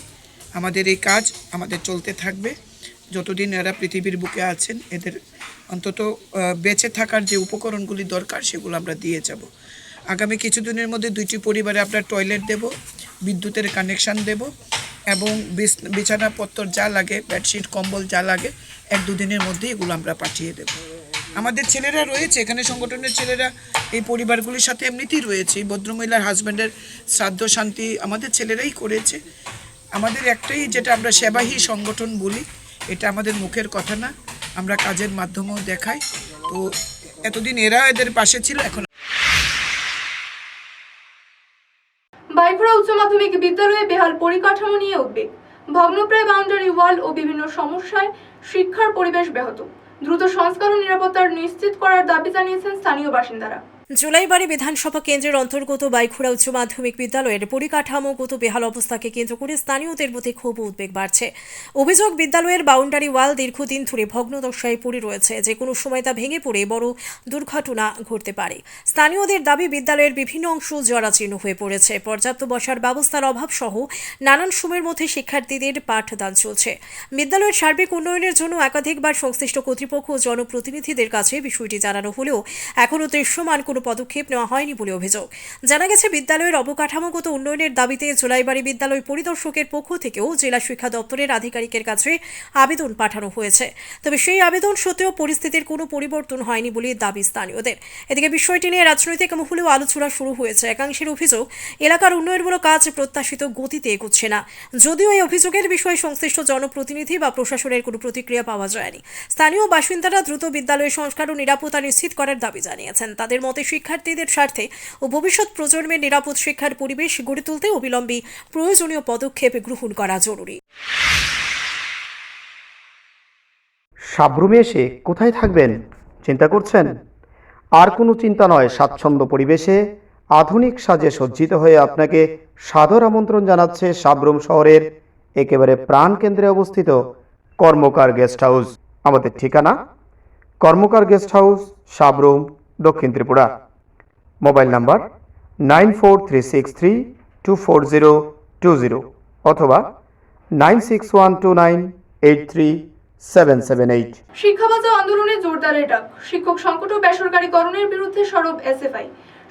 আমাদের এই কাজ আমাদের চলতে থাকবে যতদিন এরা পৃথিবীর বুকে আছেন। এদের অন্তত বেঁচে থাকার যে উপকরণগুলি দরকার সেগুলো আমরা দিয়ে যাব। আগামী কিছুদিনের মধ্যে 2টি পরিবারে আমরা টয়লেট দেব, বিদ্যুতের কানেকশান দেব এবং বিছানাপত্র যা লাগে, বেডশিট, কম্বল যা লাগে 1-2 দিনের মধ্যে এগুলো আমরা পাঠিয়ে দেব। আমাদের ছেলেরা রয়েছে এখানে, সংগঠনের ছেলেরা এই পরিবারগুলির সাথে এমনিতেই রয়েছে। ভদ্রমহিলার হাজব্যান্ডের শ্রাদ্ধ শান্তি আমাদের ছেলেরাই করেছে। আমাদের একটাই, যেটা আমরা সেবাহী সংগঠন বলি, এটা আমাদের মুখের কথা না, আমরা কাজের মাধ্যমেও দেখাই। তো এতদিন এরা এদের পাশে ছিল, এখন বাইখুড়া উচ্চ মাধ্যমিক বিদ্যালয়ে বেহাল পরিকাঠামো নিয়ে উদ্বেগ। ভগ্নপ্রায় বাউন্ডারি ওয়াল ও বিভিন্ন সমস্যায় শিক্ষার পরিবেশ ব্যাহত। দ্রুত সংস্কার ও নিরাপত্তা নিশ্চিত করার দাবি জানিয়েছেন স্থানীয় বাসিন্দারা। জুলাইবাড়ি বিধানসভা কেন্দ্রের অন্তর্গত বাইখুড়া উচ্চ মাধ্যমিক বিদ্যালয়ের পরিকাঠামোগত বেহাল অবস্থাকে কেন্দ্র করে স্থানীয়দের মধ্যে ক্ষোভ উদ্বেগ বাড়ছে। অভিযোগ, বিদ্যালয়ের বাউন্ডারি ওয়াল দীর্ঘদিন ধরে ভগ্নদশায় পড়ে রয়েছে, যে কোনো সময় তা ভেঙে পড়ে বড় দুর্ঘটনা ঘটতে পারে। স্থানীয়দের দাবি, বিদ্যালয়ের বিভিন্ন অংশ জরাজীর্ণ হয়ে পড়েছে, পর্যাপ্ত বসার ব্যবস্থার অভাব সহ নানান সময়ের মধ্যে শিক্ষার্থীদের পাঠদান চলছে। বিদ্যালয়ের সার্বিক উন্নয়নের জন্য একাধিকবার সংশ্লিষ্ট কর্তৃপক্ষ ও জনপ্রতিনিধিদের কাছে বিষয়টি জানানো হলেও এখনও দৃশ্যমান কোনো পদক্ষেপ নেওয়া হয়নি বলে অভিযোগ। জানা গেছে, বিদ্যালয়ের অবকাঠামোগত উন্নয়নের দাবিতে জুলাইবাড়ি বিদ্যালয় পরিদর্শকের পক্ষ থেকেও জেলা শিক্ষা দপ্তরের আধিকারিকের কাছে আবেদন পাঠানো হয়েছে। তবে সেই আবেদন সত্ত্বেও পরিস্থিতির কোনো পরিবর্তন হয়নি বলে দাবি স্থানীয়দের। এদিকে বিষয়টি নিয়ে রাজনৈতিক মহলেও আলোচনা শুরু হয়েছে। একাংশের অভিযোগ, এলাকার উন্নয়নমূলক কাজ প্রত্যাশিত গতিতে এগোচ্ছে না। যদিও এই অভিযোগের বিষয়ে সংশ্লিষ্ট জনপ্রতিনিধি বা প্রশাসনের কোনো প্রতিক্রিয়া পাওয়া যায়নি। স্থানীয় বাসিন্দারা দ্রুত বিদ্যালয়ের সংস্কার ও নিরাপত্তা নিশ্চিত করার দাবি জানিয়েছেন। তাদের মতে, শিক্ষার্থীদের স্বার্থে ও ভবিষ্যৎ প্রজন্মের নিরাপদ শিক্ষার পরিবেশ গড়ে তুলতে অবিলম্বে প্রয়োজনীয় পদক্ষেপ গ্রহণ করা জরুরি। সাবরুমে এসে কোথায় থাকবেন চিন্তা করছেন? আর কোনো চিন্তা নয়, স্বাচ্ছন্দ্য পরিবেশে আধুনিক সাজে সজ্জিত হয়ে আপনাকে সাদর আমন্ত্রণ জানাচ্ছে সাবরুম শহরের একেবারে প্রাণকেন্দ্রে অবস্থিত কর্মকার গেস্ট হাউস। আমাদের ঠিকানা কর্মকার গেস্ট হাউস, সাবরুম, দক্ষিণ ত্রিপুরা। মোবাইল নাম্বার 9436324020 অথবা 9612983220। 778। শিক্ষা বাঁচাও আন্দোলনে জোরদারের ডাক, শিক্ষক সংকট ও বেসরকারীকরণের বিরুদ্ধে সরব এসএফআই।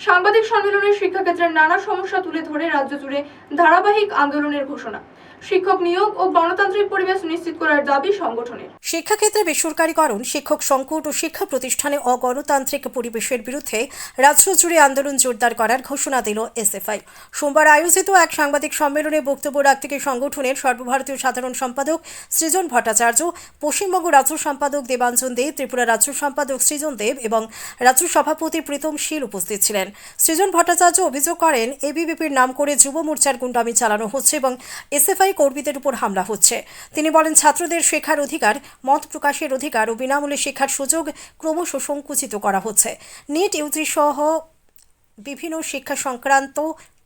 সাংবাদিক সম্মেলনে শিক্ষাক্ষেত্রের নানা সমস্যা তুলে ধরে রাজ্য জুড়ে ধারাবাহিক আন্দোলনের ঘোষণা। শিক্ষক নিয়োগ ও গণতান্ত্রিক পরিবেশ নিশ্চিত করার দাবি সংগঠনের। শিক্ষাক্ষেত্রে বেসরকারীকরণ, শিক্ষক সংকট ও শিক্ষা প্রতিষ্ঠানে অগণতান্ত্রিক পরিবেশের বিরুদ্ধে রাজ্য জুড়ে আন্দোলন জোরদার করার ঘোষণা দিল এসএফআই। সোমবার আয়োজিত এক সাংবাদিক সম্মেলনে বক্তব্য রাখতে গিয়ে সংগঠনের সর্বভারতীয় সাধারণ সম্পাদক সৃজন ভট্টাচার্য, পশ্চিমবঙ্গ রাজ্য সম্পাদক দেবাঞ্জন দেব, ত্রিপুরা রাজ্য সম্পাদক সৃজন দেব এবং রাজ্য সভাপতি প্রীতম শীল উপস্থিত ছিলেন। সৃজন ভট্টাচার্য অভিযোগ করেন, এবিভিপির নাম করে যুব মোর্চার গুন্ডামি চালানো হচ্ছে এবং এসএফআই কর্মীদের উপর হামলা হচ্ছে। তিনি বলেন, ছাত্রদের শেখার অধিকার, মত প্রকাশের অধিকার ও বিনামূল্যে শিক্ষার সুযোগ ক্রমশ সংকুচিত করা হচ্ছে। নিট, ইউজি সহ বিভিন্ন শিক্ষা সংক্রান্ত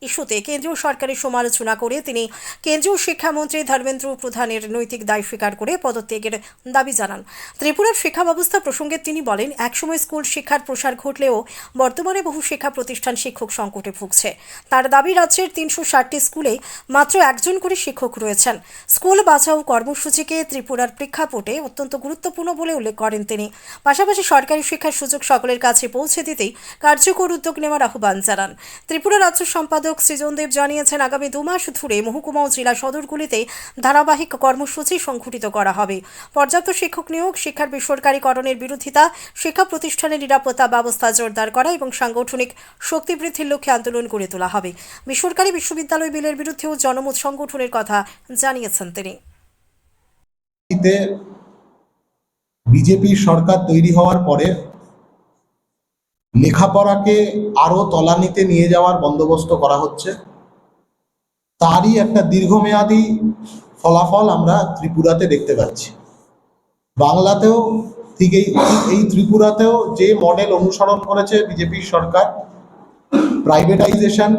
ইস্যুতে কেন্দ্রীয় সরকারের সমালোচনা করে তিনি কেন্দ্রীয় শিক্ষামন্ত্রী ধর্মেন্দ্র প্রধানের নৈতিক দায় স্বীকার করে পদত্যাগের দাবি জানান। ত্রিপুরার শিক্ষা ব্যবস্থা প্রসঙ্গে তিনি বলেন, একসময় স্কুল শিক্ষার প্রসার ঘটলেও বর্তমানে বহু শিক্ষা প্রতিষ্ঠান শিক্ষক সংকটে ভুগছে। তার দাবি, রাজ্যের 360টি স্কুলে মাত্র একজন করে শিক্ষক রয়েছেন। স্কুল বাঁচাও কর্মসূচিকে ত্রিপুরার প্রেক্ষাপটে অত্যন্ত গুরুত্বপূর্ণ বলে উল্লেখ করেন তিনি। পাশাপাশি সরকারি শিক্ষার সুযোগ সকলের কাছে পৌঁছে দিতেই কার্যকর উদ্যোগ নেওয়ার আহ্বান জানান। ত্রিপুরা রাজ্য সম্পাদক সৃজন দেব জানিয়েছেন, আগামী 2 মাস ধরে মহকুমা ও জেলা সদরগুলিতে ধারাবাহিক কর্মসূচি সংঘটিত করা হবে। পর্যাপ্ত শিক্ষক নিয়োগ, শিক্ষার বেসরকারীকরণের বিরোধিতা, শিক্ষা প্রতিষ্ঠানের নিরাপত্তা ব্যবস্থা জোরদার করা এবং সাংগঠনিক শক্তি বৃদ্ধির লক্ষ্যে আন্দোলন গড়ে তোলা হবে। বেসরকারি বিশ্ববিদ্যালয় বিলের বিরুদ্ধেও জনমত সংগঠনের কথা জানিয়েছেন তিনি। বিজেপি সরকার তৈরি হওয়ার পরে লেখাপড়াকে আরো তলানিতে নিয়ে যাওয়ার বন্দোবস্ত করা হচ্ছে। তারই একটা দীর্ঘমেয়াদী ফলাফল আমরা ত্রিপুরাতে দেখতে পাচ্ছি। বাংলাতেও ঠিক এই ত্রিপুরাতেও যে মডেল অনুসরণ করেছে বিজেপি সরকার, প্রাইভেটাইজেশন,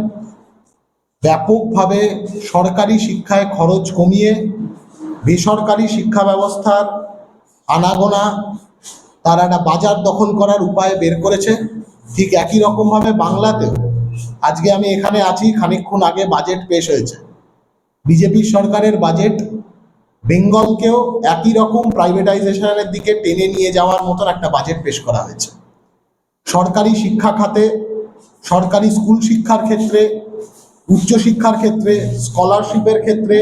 ব্যাপকভাবে সরকারি শিক্ষায় খরচ কমিয়ে বেসরকারি শিক্ষা ব্যবস্থার আনাগোনা, তারা একটা বাজার দখল করার উপায় বের করেছে। ঠিক একই রকমভাবে বাংলাতেও আজকে আমি এখানে আছি, খানিকক্ষণ আগে বাজেট পেশ হয়েছে। বিজেপি সরকারের বাজেট বেঙ্গলকেও একই রকম প্রাইভেটাইজেশনের দিকে টেনে নিয়ে যাওয়ার মতন একটা বাজেট পেশ করা হয়েছে। সরকারি শিক্ষা খাতে, সরকারি স্কুল শিক্ষার ক্ষেত্রে, উচ্চশিক্ষার ক্ষেত্রে, স্কলারশিপের ক্ষেত্রে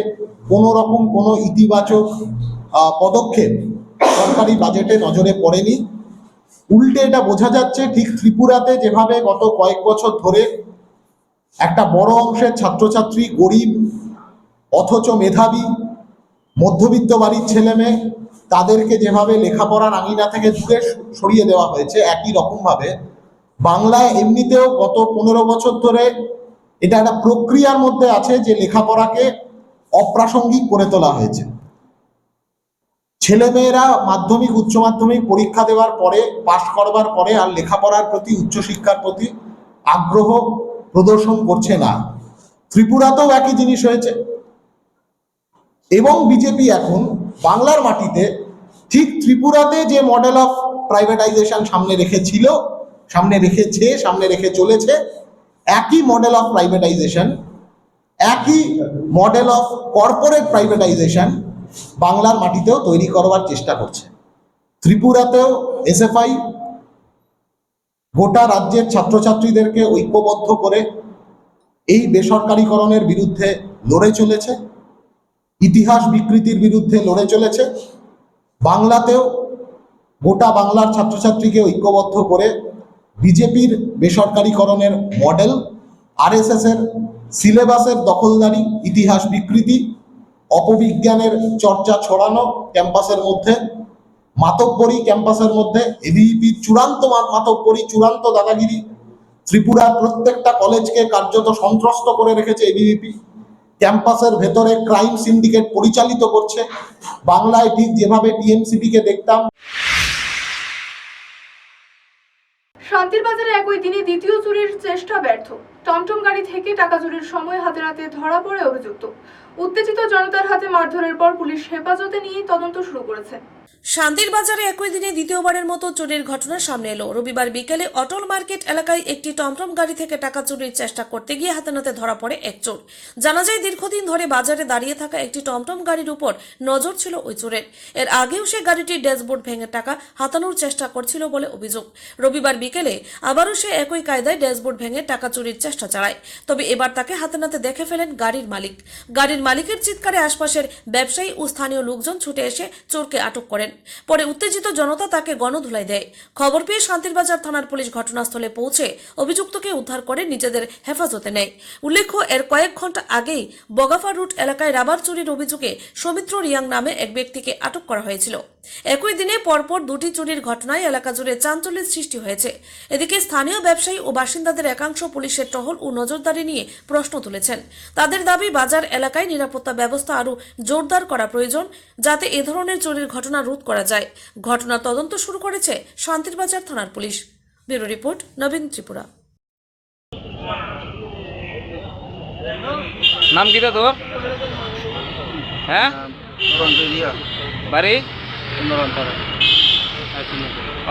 কোনো রকম কোনো ইতিবাচক পদক্ষেপ সরকারি বাজেটে নজরে পড়েনি। উল্টে এটা বোঝা যাচ্ছে, ঠিক ত্রিপুরাতে যেভাবে গত কয়েক বছর ধরে একটা বড় অংশের ছাত্রছাত্রী গরিব অথচ মেধাবী মধ্যবিত্ত বাড়ির ছেলে মেয়ে, তাদেরকে যেভাবে লেখাপড়ার আঙিনা থেকে দূরে সরিয়ে দেওয়া হয়েছে, একই রকমভাবে বাংলায় এমনিতেও গত 15 বছর ধরে এটা একটা প্রক্রিয়ার মধ্যে আছে যে লেখাপড়াকে অপ্রাসঙ্গিক করে তোলা হয়েছে। ছেলেমেয়েরা মাধ্যমিক, উচ্চ মাধ্যমিক পরীক্ষা দেওয়ার পরে, পাশ করবার পরে আর লেখাপড়ার প্রতি, উচ্চশিক্ষার প্রতি আগ্রহ প্রদর্শন করছে না। ত্রিপুরাতেও একই জিনিস হয়েছে এবং বিজেপি এখন বাংলার মাটিতে ঠিক ত্রিপুরাতে যে মডেল অফ প্রাইভেটাইজেশন সামনে রেখেছিল, সামনে রেখে চলেছে, একই মডেল অফ প্রাইভেটাইজেশন, একই মডেল অফ কর্পোরেট প্রাইভেটাইজেশন বাংলার মাটিতেও তৈরি করবার চেষ্টা করছে। ত্রিপুরাতেও এসএফআই গোটা রাজ্যের ছাত্রছাত্রীদেরকে ঐক্যবদ্ধ করে এই বেসরকারীকরণের বিরুদ্ধে লড়ে চলেছে, ইতিহাস বিকৃতির বিরুদ্ধে লড়ে চলেছে। বাংলাতেও গোটা বাংলার ছাত্রছাত্রীকে ঐক্যবদ্ধ করে বিজেপির বেসরকারীকরণের মডেল, আরএসএস এর সিলেবাসের দখলদারি, ইতিহাস বিকৃতি, অপবিজ্ঞানের চর্চা ছড়ানো ক্যাম্পাসের মধ্যে, মাতব্বরী ক্যাম্পাসের মধ্যে, এবিভিপি চূড়ান্ত মাতব্বরী, চূড়ান্ত দাদাগিরি। ত্রিপুরার প্রত্যেকটা কলেজকে কার্যত সন্ত্রস্ত করে রেখেছে এবিভিপি। ক্যাম্পাসের ভেতরে ক্রাইম সিন্ডিকেট পরিচালিত করছে। বাংলায় ঠিক যেভাবে টিএমসিপিকে দেখতাম। শান্তির বাজারে একই দিনে দ্বিতীয় চুরির চেষ্টা ব্যর্থ। টমটম গাড়ি থেকে টাকা চুরির সময় হাতে নাতে ধরা পড়ে অভিযুক্ত। উত্তেজিত জনতার হাতে মারধরের পর পুলিশ হেফাজতে নিয়ে তদন্ত শুরু করেছে। শান্তির বাজারে একই দিনে দ্বিতীয়বারের মতো চুরির ঘটনা সামনে এলো। রবিবার বিকেলে অটল মার্কেট এলাকায় একটি টমটম গাড়ি থেকে টাকা চুরির চেষ্টা করতে গিয়ে হাতে নাতে ধরা পড়ে এক চোর। জানা যায় দীর্ঘদিন ধরে বাজারে দাঁড়িয়ে থাকা একটি টমটম গাড়ির উপর নজর ছিল ওই চোরের। এর আগেও সে গাড়িটির ড্যাশবোর্ড ভেঙে টাকা হাতানোর চেষ্টা করছিল বলে অভিযোগ। রবিবার বিকেলে আবারও সে একই কায়দায় ড্যাশবোর্ড ভেঙে টাকা চুরির চেষ্টা চালায়। তবে এবার তাকে হাতে নাতে দেখে ফেলেন গাড়ির মালিক। গাড়ির মালিকের চিৎকারে আশপাশের ব্যবসায়ী ও স্থানীয় লোকজন ছুটে এসে চোরকে আটক করেন। পরে উত্তেজিত জনতা তাকে গণধুলাই দেয়। খবর পেয়ে শান্তিরবাজার থানার পুলিশ ঘটনাস্থলে পৌঁছে অভিযুক্তকে উদ্ধার করে নিজেদের হেফাজতে নেয়। উল্লেখ্য, এর কয়েক ঘন্টা আগেই বগাফা রুট এলাকায় রাবার চুরির অভিযোগে সৌমিত্র রিয়াং নামে এক ব্যক্তিকে আটক করা হয়েছিল। একই দিনে পরপর দুটি চুরির ঘটনায় এলাকা জুড়ে চাঞ্চল্যের সৃষ্টি হয়েছে। এদিকে স্থানীয় ব্যবসায়ী ও বাসিন্দাদের একাংশ পুলিশের টহল ও নজরদারি নিয়ে প্রশ্ন তুলেছেন। তাদের দাবি, বাজার এলাকায় নিরাপত্তা ব্যবস্থা আরও জোরদার করা প্রয়োজন, যাতে এ ধরনের চুরির ঘটনা রোধ করা যায়। ঘটনার তদন্ত শুরু করেছে শান্তিরবাজার থানার পুলিশ। ব্যুরো রিপোর্ট, নবীন ত্রিপুরা। নাম কিটা তোর? হ্যাঁ, বাড়ি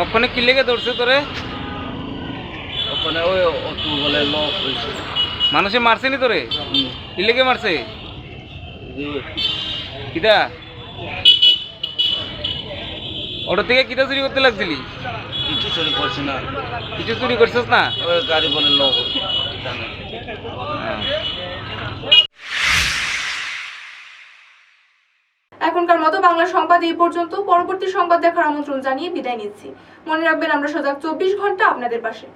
ওখানে কি লেগে ধরছে তোরে? ওখানে ওই অটো বলে লক হয়েছে। মানুষে মারছেনি তোরে? কি লেগে মারছে? কিটা ওটা থেকে কিটা চুরি করতে লাগছিলি? কিছু চুরি করছি না। কিছু চুরি করছিস না? ওই গাড়ি বলে লক। এখনকার মতো বাংলা সংবাদ এই পর্যন্ত। পরবর্তী সংবাদ দেখার আমন্ত্রণ জানিয়ে বিদায় নিচ্ছি। মনে রাখবেন, আমরা সজাগ 24 ঘন্টা আপনাদের পাশে।